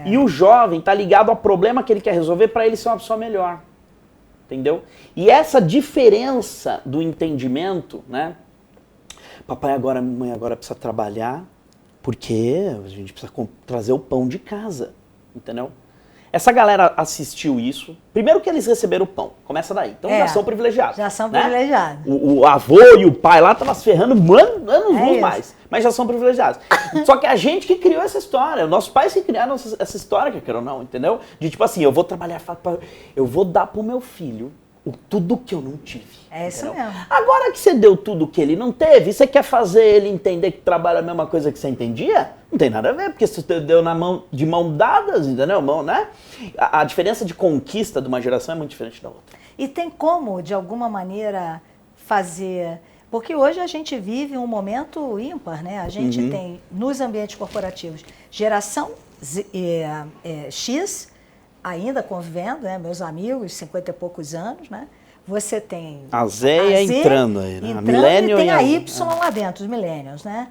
E o jovem está ligado ao problema que ele quer resolver para ele ser uma pessoa melhor. Entendeu? E essa diferença do entendimento, né? Papai agora, mamãe agora precisa trabalhar, porque a gente precisa trazer o pão de casa, entendeu? Essa galera assistiu isso. Primeiro que eles receberam o pão, começa daí. Então já são privilegiados. Já são privilegiados. O avô e o pai lá estavam se ferrando anos mais, mas já são privilegiados. Só que a gente que criou essa história, nossos pais que criaram essa história, que queiram ou não, entendeu? De tipo assim, eu vou trabalhar, eu vou dar pro meu filho tudo que eu não tive. É isso mesmo. Agora que você deu tudo que ele não teve, você quer fazer ele entender que trabalha a mesma coisa que você entendia? Não tem nada a ver, porque você deu de mão dadas, entendeu? Né? A diferença de conquista de uma geração é muito diferente da outra. E tem como, de alguma maneira, fazer... Porque hoje a gente vive um momento ímpar, né? A gente tem, nos ambientes corporativos, geração X, ainda convivendo, né? Meus amigos, 50 e poucos anos, né? Você tem a Z entrando aí, né? A Millennial e tem a Y lá dentro, os Millennials, né?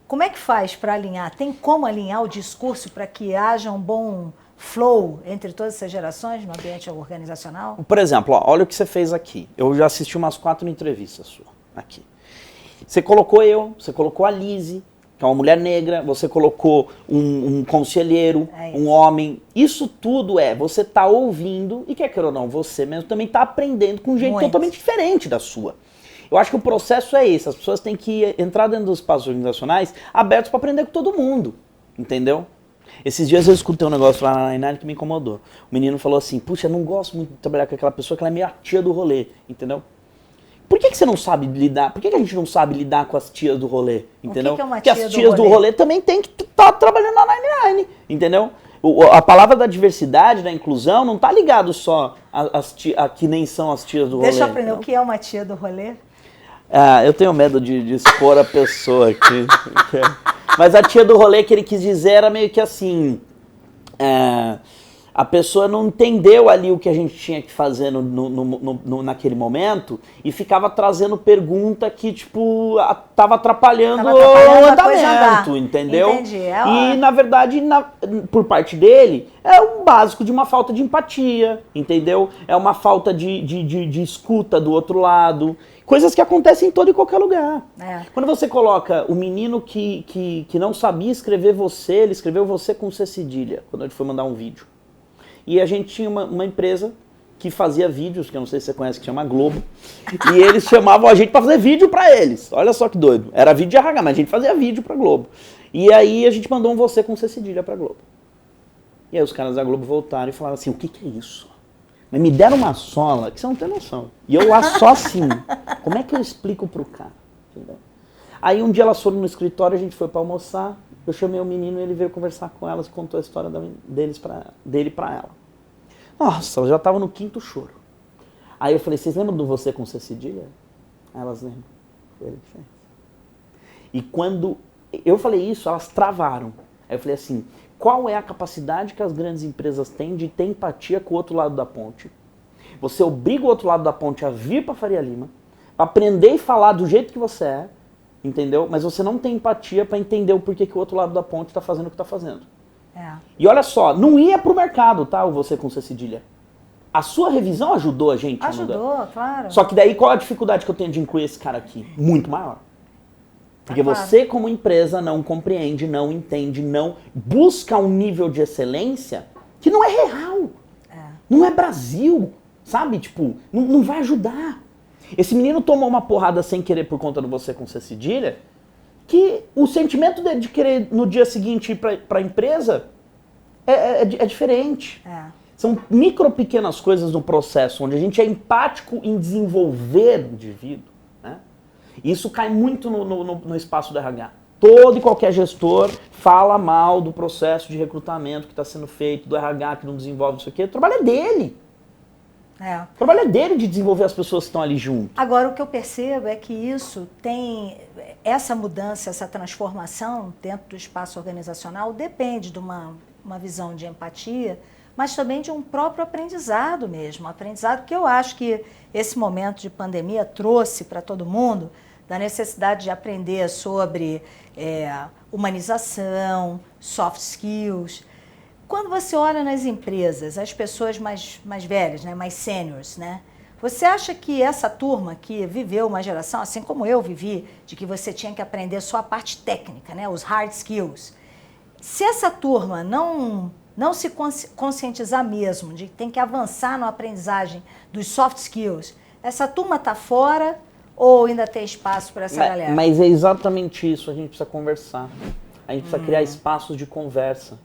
Como é que faz para alinhar? Tem como alinhar o discurso para que haja um bom flow entre todas essas gerações no ambiente organizacional? Por exemplo, olha o que você fez aqui. Eu já assisti umas 4 entrevistas suas aqui. Você colocou você colocou a Lizzie, que é uma mulher negra, você colocou um conselheiro, um homem. Isso tudo você tá ouvindo e quer queira ou não, você mesmo também tá aprendendo com um jeito totalmente diferente da sua. Eu acho que o processo é esse, as pessoas têm que entrar dentro dos espaços organizacionais abertos para aprender com todo mundo, entendeu? Esses dias eu escutei um negócio lá na Nine que me incomodou. O menino falou assim, puxa, eu não gosto muito de trabalhar com aquela pessoa que ela é meio a tia do rolê, entendeu? Por que você não sabe lidar? Por que a gente não sabe lidar com as tias do rolê? Entendeu? O que é uma Porque tia as tias do rolê também tem que estar trabalhando na Nine, entendeu? A palavra da diversidade, da inclusão, não tá ligado só a que nem são as tias do rolê. Deixa eu aprender, o que é uma tia do rolê? Eu tenho medo de expor a pessoa aqui. Mas a tia do rolê que ele quis dizer era meio que assim... a pessoa não entendeu ali o que a gente tinha que fazer naquele momento e ficava trazendo pergunta que, tipo, tava atrapalhando o andamento, entendeu? Entendi. E, na verdade, por parte dele, é o básico de uma falta de empatia, entendeu? É uma falta de escuta do outro lado. Coisas que acontecem em todo e qualquer lugar. Quando você coloca o menino que não sabia escrever ele escreveu você com C cedilha, quando ele foi mandar um vídeo. E a gente tinha uma empresa que fazia vídeos, que eu não sei se você conhece, que chama Globo. E eles chamavam a gente para fazer vídeo para eles. Olha só que doido. Era vídeo de RH, mas a gente fazia vídeo para Globo. E aí a gente mandou um você com C cedilha para Globo. E aí os caras da Globo voltaram e falaram assim, o que é isso? Mas me deram uma sola que você não tem noção. E eu lá só assim, como é que eu explico pro cara? Entendeu? Aí um dia elas foram no escritório, a gente foi para almoçar. Eu chamei o menino e ele veio conversar com elas, contou a história dele pra ela. Nossa, ela já tava no quinto choro. Aí eu falei, vocês lembram do você com C cedilha? Elas lembram. E quando eu falei isso, elas travaram. Aí eu falei assim, qual é a capacidade que as grandes empresas têm de ter empatia com o outro lado da ponte? Você obriga o outro lado da ponte a vir para Faria Lima, para aprender e falar do jeito que você é, entendeu? Mas você não tem empatia para entender o porquê que o outro lado da ponte está fazendo o que está fazendo. E olha só, não ia pro mercado, tá? O você com C cedilha. A sua revisão ajudou a gente a mudar. Ajudou, claro. Só que daí qual a dificuldade que eu tenho de incluir esse cara aqui? Muito maior. Porque você como empresa não compreende, não entende, não busca um nível de excelência que não é real. Não é Brasil, sabe? Tipo, não vai ajudar. Esse menino tomou uma porrada sem querer por conta do você com C cedilha, que o sentimento dele de querer no dia seguinte ir para a empresa é diferente. São pequenas coisas no processo, onde a gente é empático em desenvolver o indivíduo. Né? E isso cai muito no espaço do RH. Todo e qualquer gestor fala mal do processo de recrutamento que está sendo feito, do RH que não desenvolve isso aqui. O trabalho é dele. O trabalho é dele de desenvolver as pessoas que estão ali junto. Agora, o que eu percebo é que isso tem... Essa mudança, essa transformação dentro do espaço organizacional depende de uma visão de empatia, mas também de um próprio aprendizado mesmo. Aprendizado que eu acho que esse momento de pandemia trouxe para todo mundo, da necessidade de aprender sobre humanização, soft skills. Quando você olha nas empresas, as pessoas mais velhas, né, mais seniors, né, você acha que essa turma que viveu uma geração, assim como eu vivi, de que você tinha que aprender só a parte técnica, né, os hard skills, se essa turma não se conscientizar mesmo de que tem que avançar na aprendizagem dos soft skills, essa turma está fora ou ainda tem espaço para essa galera? Mas é exatamente isso, a gente precisa conversar. A gente precisa criar espaços de conversa.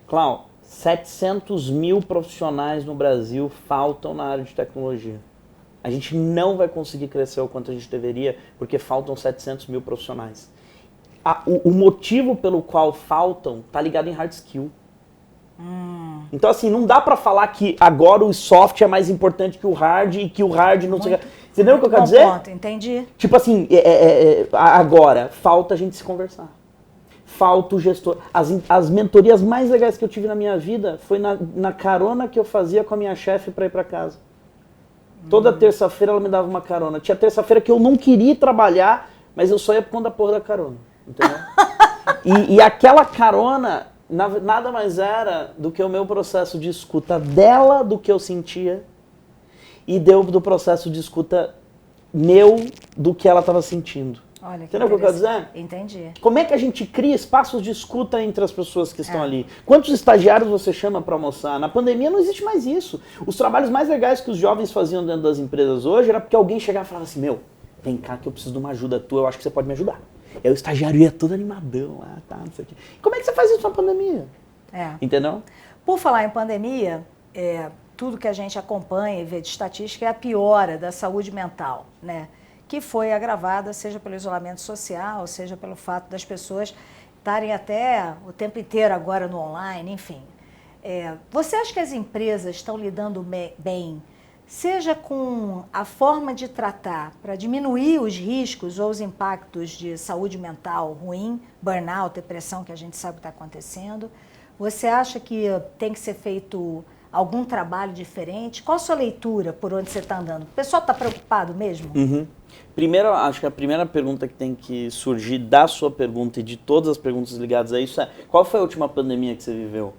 Clau, 700 mil profissionais no Brasil faltam na área de tecnologia. A gente não vai conseguir crescer o quanto a gente deveria, porque faltam 700 mil profissionais. O motivo pelo qual faltam está ligado em hard skill. Então, assim, não dá pra falar que agora o soft é mais importante que o hard e que o hard não sei o que. Entendeu o que eu quero dizer? Ponto, entendi. Tipo assim, agora, falta a gente se conversar. Falta o gestor. As mentorias mais legais que eu tive na minha vida foi na carona que eu fazia com a minha chefe pra ir pra casa. Toda terça-feira ela me dava uma carona. Tinha terça-feira que eu não queria trabalhar, mas eu só ia por conta da porra da carona. Entendeu? E aquela carona nada mais era do que o meu processo de escuta dela, do que eu sentia, e do processo de escuta meu, do que ela estava sentindo. Olha que Entendeu o que eu quero dizer? Entendi. Como é que a gente cria espaços de escuta entre as pessoas que estão ali? Quantos estagiários você chama para almoçar? Na pandemia não existe mais isso. Os trabalhos mais legais que os jovens faziam dentro das empresas hoje era porque alguém chegava e falava assim, meu, vem cá que eu preciso de uma ajuda tua, eu acho que você pode me ajudar. Aí o estagiário ia todo animadão, não sei o quê. Como é que você faz isso na pandemia? Entendeu? Por falar em pandemia, tudo que a gente acompanha e vê de estatística é a piora da saúde mental, né? Que foi agravada, seja pelo isolamento social, seja pelo fato das pessoas estarem até o tempo inteiro agora no online, enfim. Você acha que as empresas estão lidando bem, seja com a forma de tratar para diminuir os riscos ou os impactos de saúde mental ruim, burnout, depressão, que a gente sabe que está acontecendo? Você acha que tem que ser feito algum trabalho diferente? Qual a sua leitura por onde você está andando? O pessoal está preocupado mesmo? Primeiro, acho que a primeira pergunta que tem que surgir da sua pergunta e de todas as perguntas ligadas a isso é: qual foi a última pandemia que você viveu?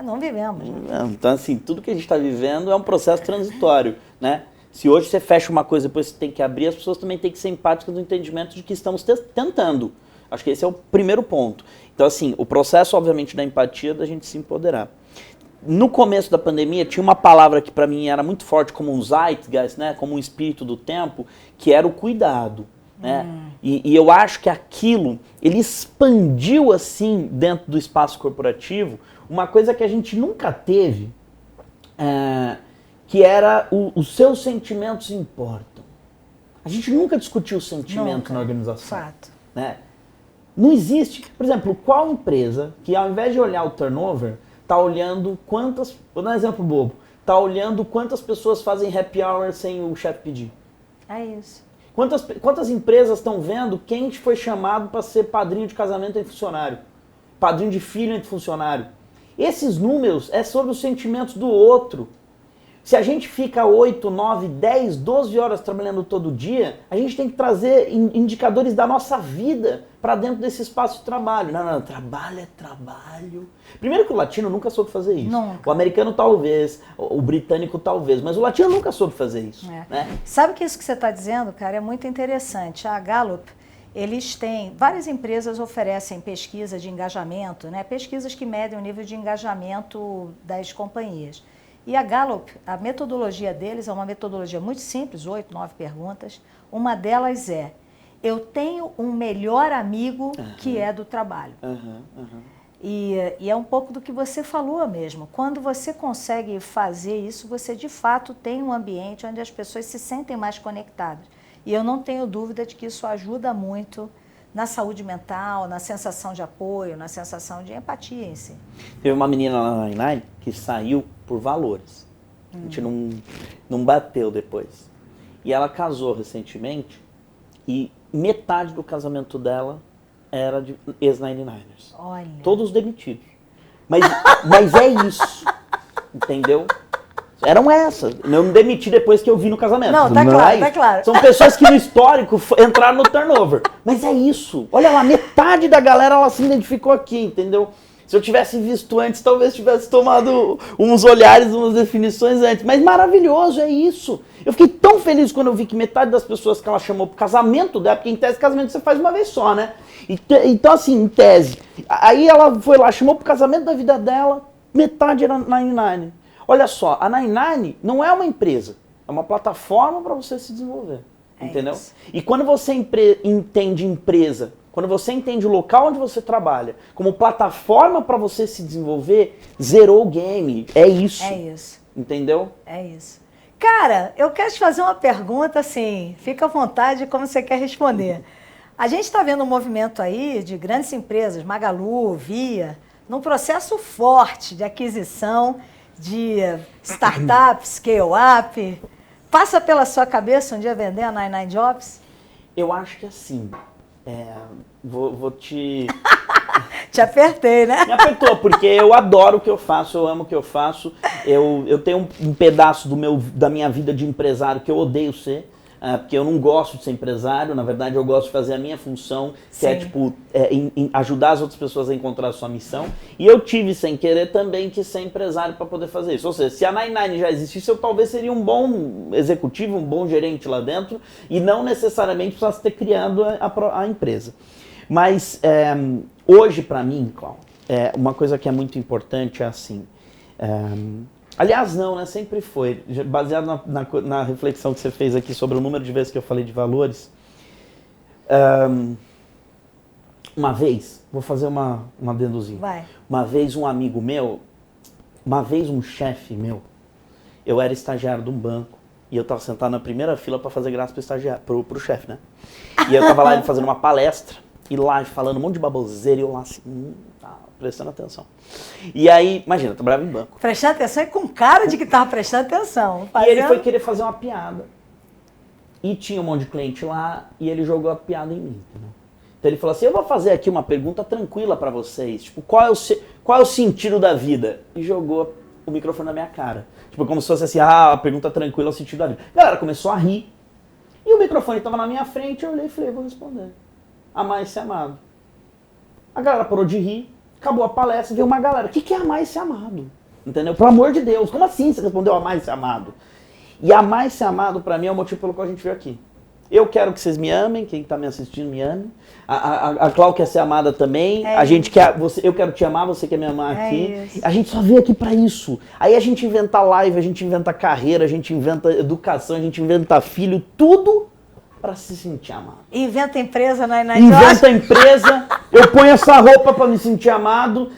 Não vivemos. Né? Então, assim, tudo que a gente está vivendo é um processo transitório, né? Se hoje você fecha uma coisa e depois você tem que abrir, as pessoas também têm que ser empáticas no entendimento de que estamos tentando. Acho que esse é o primeiro ponto. Então, assim, o processo, obviamente, da empatia, da gente se empoderar. No começo da pandemia, tinha uma palavra que para mim era muito forte como um zeitgeist, né? Como um espírito do tempo, que era o cuidado. Né? E eu acho que aquilo, ele expandiu assim dentro do espaço corporativo, uma coisa que a gente nunca teve, que era os seus sentimentos importam. A gente nunca discutiu o sentimento na organização. Fato. Né? Não existe, por exemplo, qual empresa que ao invés de olhar o turnover, está olhando quantas, vou dar um exemplo bobo, está olhando quantas pessoas fazem happy hour sem o chefe pedir. É isso. Quantas empresas estão vendo quem foi chamado para ser padrinho de casamento entre funcionário, padrinho de filho entre funcionário? Esses números é sobre os sentimentos do outro. Se a gente fica 8, 9, 10, 12 horas trabalhando todo dia, a gente tem que trazer indicadores da nossa vida para dentro desse espaço de trabalho. Não, trabalho é trabalho. Primeiro que o latino nunca soube fazer isso. Nunca. O americano talvez, o britânico talvez, mas o latino nunca soube fazer isso. Né? Sabe que isso que você está dizendo, cara, é muito interessante. A Gallup, eles têm, várias empresas oferecem pesquisa de engajamento, né? Pesquisas que medem o nível de engajamento das companhias. E a Gallup, a metodologia deles é uma metodologia muito simples, 8, 9 perguntas. Uma delas é: eu tenho um melhor amigo que é do trabalho. E é um pouco do que você falou mesmo. Quando você consegue fazer isso, você de fato tem um ambiente onde as pessoas se sentem mais conectadas. E eu não tenho dúvida de que isso ajuda muito na saúde mental, na sensação de apoio, na sensação de empatia em si. Teve uma menina lá na Nine que saiu por valores. A gente não bateu depois. E ela casou recentemente e metade do casamento dela era de ex-99ers. Olha. Todos demitidos. Mas é isso. Entendeu? Eram essas. Eu me demiti depois que eu vi no casamento. Não, tá claro, tá claro. São pessoas que no histórico entraram no turnover. Mas é isso. Olha lá, metade da galera ela se identificou aqui, entendeu? Se eu tivesse visto antes, talvez tivesse tomado uns olhares, umas definições antes. Mas maravilhoso, é isso. Eu fiquei tão feliz quando eu vi que metade das pessoas que ela chamou pro casamento dela, porque em tese casamento você faz uma vez só, né? Então assim, em tese. Aí ela foi lá, chamou pro casamento da vida dela, metade era 99. Olha só, a 99 não é uma empresa, é uma plataforma para você se desenvolver, entendeu? Isso. E quando você entende empresa, quando você entende o local onde você trabalha como plataforma para você se desenvolver, zerou o game, é isso. É isso. Entendeu? É isso. Cara, eu quero te fazer uma pergunta assim, fica à vontade como você quer responder. A gente está vendo um movimento aí de grandes empresas, Magalu, Via, num processo forte de aquisição de startup, scale-up. Passa pela sua cabeça um dia vender a 99 Jobs? Eu acho que assim, vou te... Te apertei, né? Me apertou, porque eu adoro o que eu faço, eu amo o que eu faço. Eu tenho um pedaço da minha vida de empresário que eu odeio ser, porque eu não gosto de ser empresário, na verdade eu gosto de fazer a minha função, que é tipo ajudar as outras pessoas a encontrar a sua missão. E eu tive, sem querer, também que ser empresário para poder fazer isso. Ou seja, se a 99 já existisse, eu talvez seria um bom executivo, um bom gerente lá dentro, e não necessariamente precisasse ter criado a empresa. Mas hoje, para mim, Cláudio, uma coisa que é muito importante é assim... aliás, não, né? Sempre foi. Baseado na reflexão que você fez aqui sobre o número de vezes que eu falei de valores. Uma vez, vou fazer uma adendozinho. Vai. Uma vez um amigo meu, um chefe meu, eu era estagiário de um banco e eu estava sentado na primeira fila para fazer graça pro chefe, né? E eu estava lá ele fazendo uma palestra e lá falando um monte de baboseira e eu lá assim... prestando atenção. E aí, imagina, eu trabalhava em banco. Prestando atenção e com cara de que estava prestando atenção. E ele foi querer fazer uma piada. E tinha um monte de cliente lá e ele jogou a piada em mim. Entendeu? Então ele falou assim, eu vou fazer aqui uma pergunta tranquila pra vocês. Tipo, qual é o sentido da vida? E jogou o microfone na minha cara. Tipo, como se fosse assim, a pergunta tranquila é o sentido da vida. A galera começou a rir. E o microfone estava na minha frente, eu olhei e falei, vou responder. Amar e ser amado. A galera parou de rir. Acabou a palestra, veio uma galera. O que é amar e ser amado? Entendeu? Pelo amor de Deus, como assim você respondeu amar e ser amado? E amar e ser amado, pra mim, é o motivo pelo qual a gente veio aqui. Eu quero que vocês me amem, quem tá me assistindo me ame. A Cláudia quer ser amada também. A gente quer, eu quero te amar, você quer me amar aqui. Isso. A gente só veio aqui pra isso. Aí a gente inventa live, a gente inventa carreira, a gente inventa educação, a gente inventa filho, tudo para se sentir amado. Inventa empresa na Inventa empresa, eu ponho essa roupa para me sentir amado.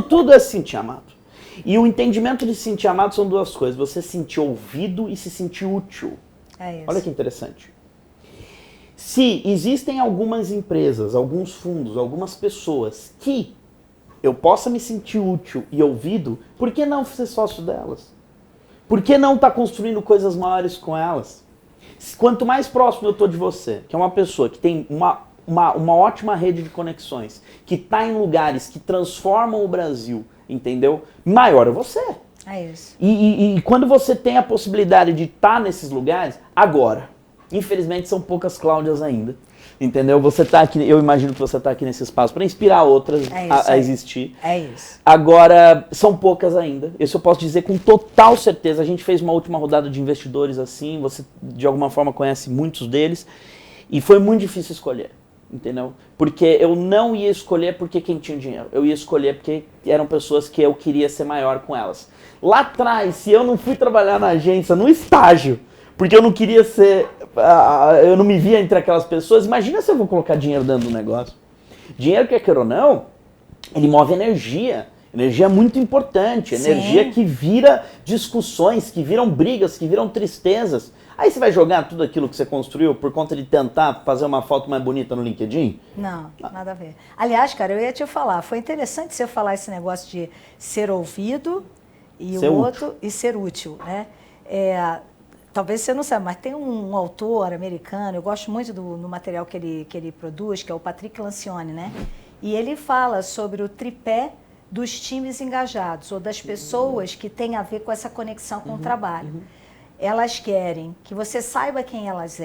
Tudo é se sentir amado. E o entendimento de se sentir amado são duas coisas. Você se sentir ouvido e se sentir útil. É isso. Olha que interessante. Se existem algumas empresas, alguns fundos, algumas pessoas que eu possa me sentir útil e ouvido, por que não ser sócio delas? Por que não estar construindo coisas maiores com elas? Quanto mais próximo eu estou de você, que é uma pessoa que tem uma ótima rede de conexões, que está em lugares que transformam o Brasil, entendeu? Maior é você. É isso. E quando você tem a possibilidade de estar nesses lugares, agora, infelizmente são poucas Cláudias ainda, entendeu? Você tá aqui, eu imagino que você está aqui nesse espaço para inspirar outras a existir. É isso. Agora, são poucas ainda. Isso eu posso dizer com total certeza. A gente fez uma última rodada de investidores assim, você de alguma forma conhece muitos deles, e foi muito difícil escolher, entendeu? Porque eu não ia escolher porque quem tinha dinheiro. Eu ia escolher porque eram pessoas que eu queria ser maior com elas. Lá atrás, se eu não fui trabalhar na agência, no estágio, porque eu não queria ser... eu não me via entre aquelas pessoas. Imagina se eu vou colocar dinheiro dentro do negócio. Dinheiro, quer ou não, ele move energia. Energia é muito importante. Energia que vira discussões, que viram brigas, que viram tristezas. Aí você vai jogar tudo aquilo que você construiu por conta de tentar fazer uma foto mais bonita no LinkedIn? Não, nada a ver. Aliás, cara, eu ia te falar, foi interessante você falar esse negócio de ser ouvido e ser o outro e ser útil, né? Talvez você não saiba, mas tem um autor americano, eu gosto muito do material que ele produz, que é o Patrick Lencioni, né? E ele fala sobre o tripé dos times engajados, ou das pessoas que têm a ver com essa conexão com o trabalho. Elas querem que você saiba quem elas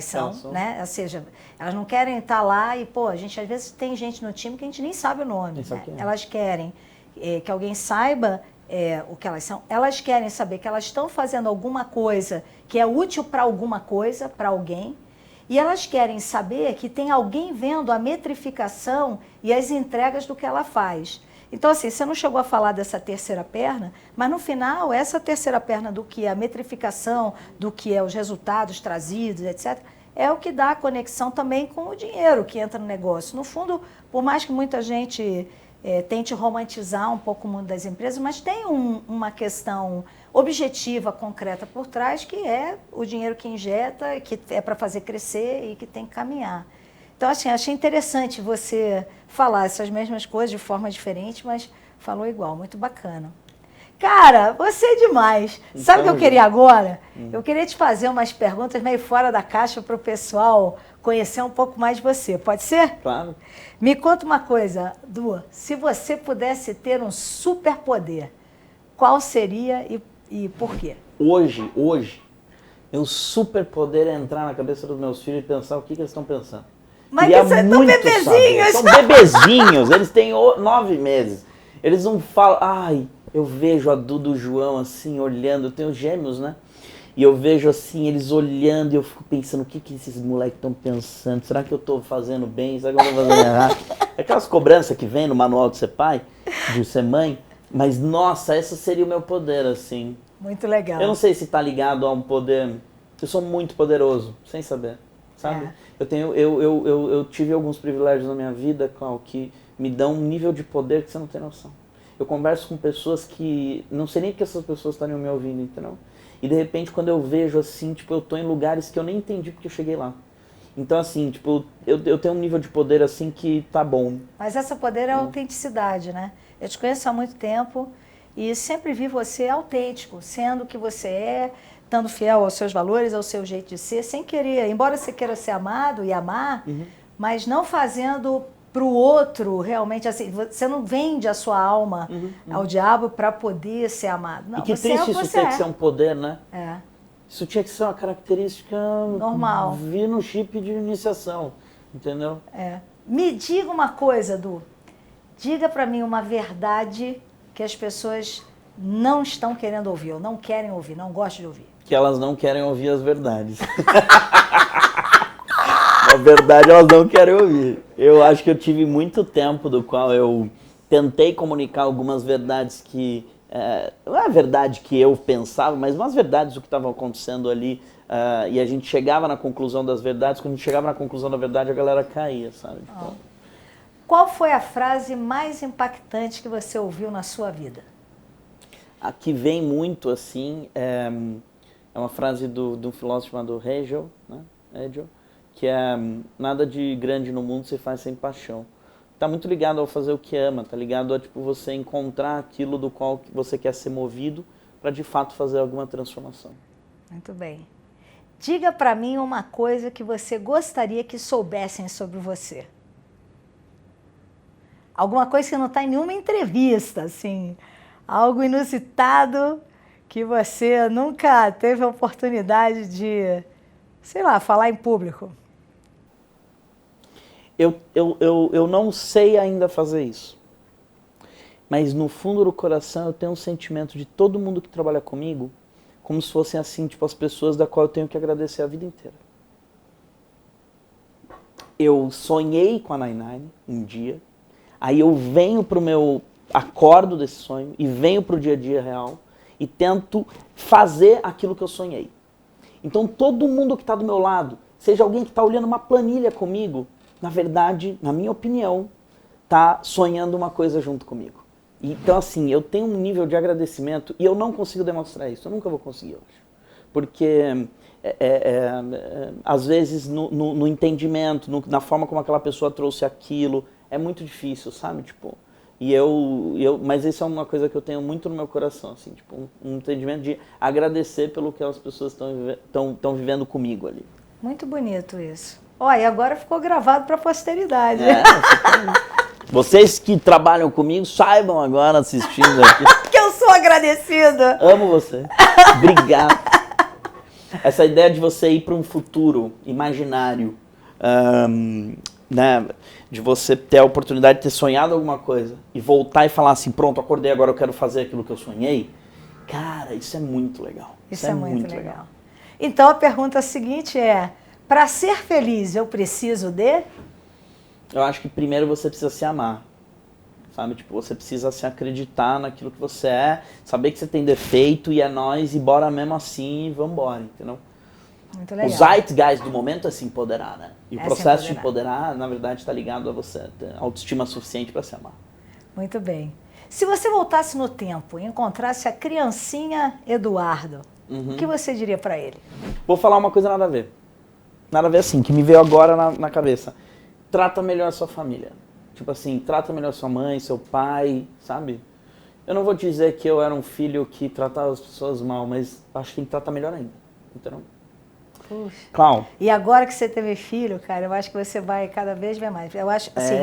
são, né? Ou seja, elas não querem estar lá e, pô, a gente às vezes tem gente no time que a gente nem sabe o nome. Né? Elas querem que alguém saiba o que elas são. Elas querem saber que elas estão fazendo alguma coisa que é útil para alguma coisa, para alguém. E elas querem saber que tem alguém vendo a metrificação e as entregas do que ela faz. Então, assim, você não chegou a falar dessa terceira perna, mas no final, essa terceira perna do que é a metrificação, do que é os resultados trazidos, etc., é o que dá a conexão também com o dinheiro que entra no negócio. No fundo, por mais que muita gente tente romantizar um pouco o mundo das empresas, mas tem uma questão objetiva, concreta por trás, que é o dinheiro que injeta, que é para fazer crescer e que tem que caminhar. Então, assim, achei interessante você falar essas mesmas coisas de forma diferente, mas falou igual, muito bacana. Cara, você é demais. Então, sabe o que eu queria agora? Eu queria te fazer umas perguntas meio fora da caixa para o pessoal conhecer um pouco mais de você. Pode ser? Claro. Me conta uma coisa, Du, se você pudesse ter um superpoder, qual seria e por quê? Hoje, Meu superpoder é entrar na cabeça dos meus filhos e pensar o que eles estão pensando. Mas Queria que são muito bebezinhos. saber. São bebezinhos, eles têm 9 meses. Eles não falam... Ai, eu vejo a Duda e o João assim, olhando. Eu tenho gêmeos, né? E eu vejo assim, eles olhando e eu fico pensando, o que esses moleques estão pensando? Será que eu estou fazendo bem? Será que eu estou fazendo errado? É aquelas cobranças que vem no manual de ser pai, de ser mãe. Mas, nossa, esse seria o meu poder, assim. Muito legal. Eu não sei se tá ligado a um poder... Eu sou muito poderoso, sem saber, sabe? Eu tive alguns privilégios na minha vida, Cláudio, que me dão um nível de poder que você não tem noção. Eu converso com pessoas que... Não sei nem que essas pessoas estariam me ouvindo, entendeu? E de repente, quando eu vejo assim, tipo, eu tô em lugares que eu nem entendi porque eu cheguei lá. Então, assim, tipo, eu tenho um nível de poder assim que tá bom. Mas esse poder é a autenticidade, né? Eu te conheço há muito tempo e sempre vi você autêntico, sendo o que você é, estando fiel aos seus valores, ao seu jeito de ser, sem querer, embora você queira ser amado e amar, mas não fazendo para o outro realmente assim, você não vende a sua alma ao diabo para poder ser amado. Não, e que você triste é o que isso você ter que ser um poder, né? É. Isso tinha que ser uma característica Normal. vir no chip de iniciação, entendeu? É. Me diga uma coisa, Du. Diga para mim uma verdade que as pessoas não estão querendo ouvir, ou não querem ouvir, não gostam de ouvir. Que elas não querem ouvir as verdades. A verdade elas não querem ouvir. Eu acho que eu tive muito tempo do qual eu tentei comunicar algumas verdades que... não é a verdade que eu pensava, mas umas verdades do que estava acontecendo ali. E a gente chegava na conclusão das verdades. Quando a gente chegava na conclusão da verdade, a galera caía, sabe? Tipo, qual foi a frase mais impactante que você ouviu na sua vida? a que vem muito, assim, é uma frase de um filósofo chamado Hegel, né? Hegel, que é: nada de grande no mundo se faz sem paixão. Tá muito ligado ao fazer o que ama, tá ligado a tipo, você encontrar aquilo do qual você quer ser movido para de fato fazer alguma transformação. Muito bem. Diga para mim uma coisa que você gostaria que soubessem sobre você. Alguma coisa que não está em nenhuma entrevista, assim. Algo inusitado que você nunca teve a oportunidade de, sei lá, falar em público. Eu não sei ainda fazer isso. Mas no fundo do coração eu tenho um sentimento de todo mundo que trabalha comigo, como se fossem assim, tipo, as pessoas da qual eu tenho que agradecer a vida inteira. Eu sonhei com a Nine um dia, aí eu venho pro meu acordo desse sonho e venho pro dia a dia real e tento fazer aquilo que eu sonhei. Então todo mundo que está do meu lado, seja alguém que está olhando uma planilha comigo, na verdade, na minha opinião, está sonhando uma coisa junto comigo. Então, assim, eu tenho um nível de agradecimento e eu não consigo demonstrar isso. Eu nunca vou conseguir hoje. Porque, às vezes, no entendimento, na forma como aquela pessoa trouxe aquilo, é muito difícil, sabe? Tipo, mas isso é uma coisa que eu tenho muito no meu coração, assim, tipo, um entendimento de agradecer pelo que as pessoas estão vivendo comigo ali. Muito bonito isso. Olha, agora ficou gravado para a posteridade. Vocês que trabalham comigo, saibam agora assistindo aqui. Que eu sou agradecida. Amo você. Obrigado. Essa ideia de você ir para um futuro imaginário, né, de você ter a oportunidade de ter sonhado alguma coisa e voltar e falar assim, pronto, acordei, agora eu quero fazer aquilo que eu sonhei. Cara, isso é muito legal. Isso é muito legal. Então a pergunta seguinte é, para ser feliz eu preciso de... Eu acho que primeiro você precisa se amar, sabe? Tipo, você precisa se acreditar naquilo que você é, saber que você tem defeito e é nóis, e bora mesmo assim e vambora, entendeu? Muito legal. O zeitgeist do momento é se empoderar, né? E o processo se de empoderar, na verdade, está ligado a você ter autoestima suficiente para se amar. Muito bem. Se você voltasse no tempo e encontrasse a criancinha Eduardo, o que você diria para ele? Vou falar uma coisa nada a ver. Nada a ver assim, que me veio agora na cabeça. Trata melhor a sua família. Tipo assim, trata melhor sua mãe, seu pai, sabe? Eu não vou dizer que eu era um filho que tratava as pessoas mal, mas acho que tem que tratar melhor ainda, entendeu? Puxa. Clau. E agora que você teve filho, cara, eu acho que você vai cada vez ver mais. Eu acho, assim,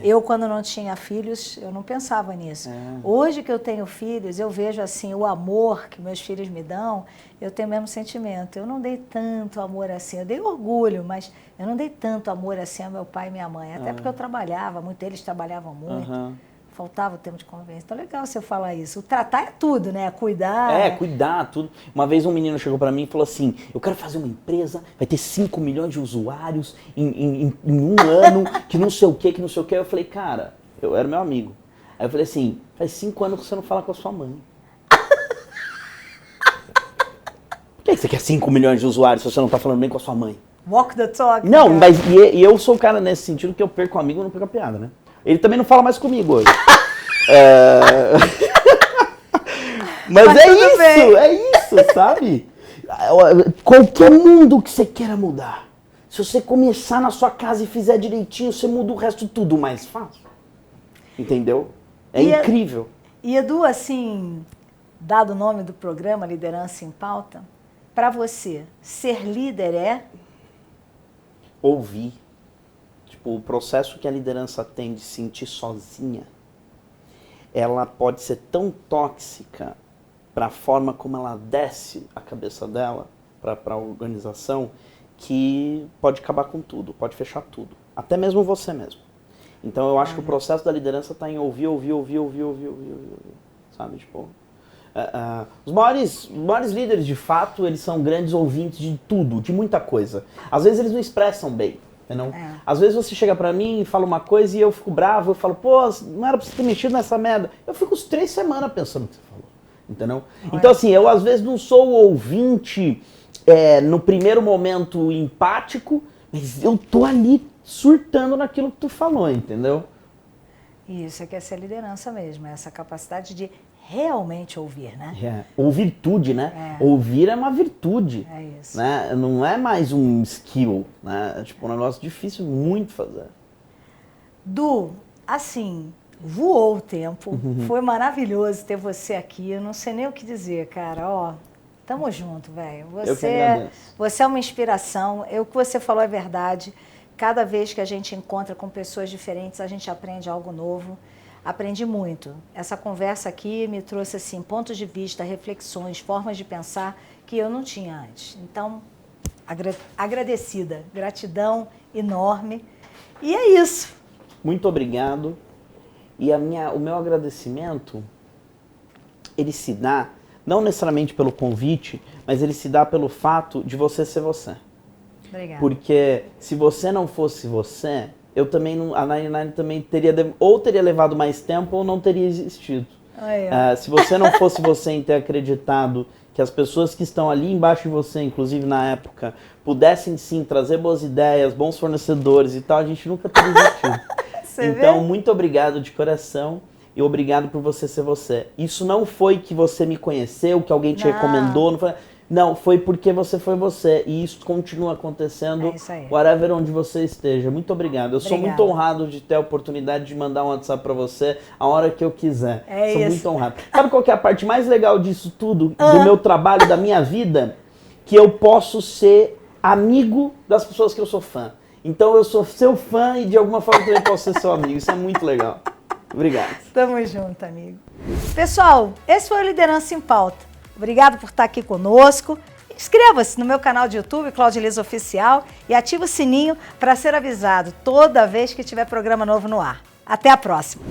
eu quando não tinha filhos, eu não pensava nisso. Hoje que eu tenho filhos, eu vejo, assim, o amor que meus filhos me dão, eu tenho o mesmo sentimento. Eu não dei tanto amor assim, eu dei orgulho, mas eu não dei tanto amor assim ao meu pai e minha mãe. Até porque eu trabalhava muito, eles trabalhavam muito. Faltava o tempo de convivência. Então, legal você falar isso. O tratar é tudo, né? Cuidar. Cuidar, tudo. Uma vez um menino chegou pra mim e falou assim, eu quero fazer uma empresa, vai ter 5 milhões de usuários em um ano, que não sei o que, que não sei o que. Eu falei, cara, eu era meu amigo. Aí eu falei assim, faz 5 anos que você não fala com a sua mãe. Por que você quer 5 milhões de usuários se você não tá falando bem com a sua mãe? Walk the talk. Não, mas e eu sou o cara nesse sentido que eu perco o amigo e não perco a piada, né? Ele também não fala mais comigo hoje. Mas é isso, sabe? Qualquer mundo que você queira mudar, se você começar na sua casa e fizer direitinho, você muda o resto tudo mais fácil. Entendeu? É incrível. E Edu, assim, dado o nome do programa, Liderança em Pauta, para você, ser líder é? Ouvir. O processo que a liderança tem de sentir sozinha, ela pode ser tão tóxica para a forma como ela desce a cabeça dela para a organização, que pode acabar com tudo, pode fechar tudo, até mesmo você mesmo. Então eu acho que o processo da liderança está em ouvir, sabe? Tipo, os maiores líderes, de fato, eles são grandes ouvintes de tudo, de muita coisa. Às vezes eles não expressam bem. Não? Às vezes você chega pra mim e fala uma coisa e eu fico bravo, eu falo, pô, não era pra você ter mexido nessa merda. Eu fico uns 3 semanas pensando no que você falou, entendeu? Então assim, eu às vezes não sou o ouvinte no primeiro momento empático, mas eu tô ali surtando naquilo que tu falou, entendeu? Isso é que é ser liderança mesmo, essa capacidade de realmente ouvir, né? Ou virtude, né? Ouvir é uma virtude. É isso. Né? Não é mais um skill, né? É tipo um negócio difícil muito fazer. Du, assim, voou o tempo, foi maravilhoso ter você aqui, eu não sei nem o que dizer, cara, ó, tamo junto, velho. Você é uma inspiração, o que você falou é verdade, cada vez que a gente encontra com pessoas diferentes, a gente aprende algo novo. Aprendi muito. Essa conversa aqui me trouxe assim, pontos de vista, reflexões, formas de pensar que eu não tinha antes. Então, agradecida, gratidão enorme. E é isso. Muito obrigado. E o meu agradecimento, ele se dá, não necessariamente pelo convite, mas ele se dá pelo fato de você ser você. Obrigada. Porque se você não fosse você, eu também não, a 99 também teria levado mais tempo ou não teria existido. Se você não fosse você em ter acreditado que as pessoas que estão ali embaixo de você, inclusive na época, pudessem sim trazer boas ideias, bons fornecedores e tal, a gente nunca teria existido. Então, muito obrigado de coração e obrigado por você ser você. Isso não foi que você me conheceu, que alguém te recomendou, não foi... Não, foi porque você foi você. E isso continua acontecendo, whatever onde você esteja. Muito obrigado. Eu sou muito honrado de ter a oportunidade de mandar um WhatsApp pra você a hora que eu quiser. Sou muito honrado. Sabe qual que é a parte mais legal disso tudo? Do meu trabalho, da minha vida? Que eu posso ser amigo das pessoas que eu sou fã. Então eu sou seu fã e de alguma forma também posso ser seu amigo. Isso é muito legal. Obrigado. Tamo junto, amigo. Pessoal, esse foi o Liderança em Pauta. Obrigado por estar aqui conosco. Inscreva-se no meu canal de YouTube, Cláudia Liza Oficial, e ative o sininho para ser avisado toda vez que tiver programa novo no ar. Até a próxima!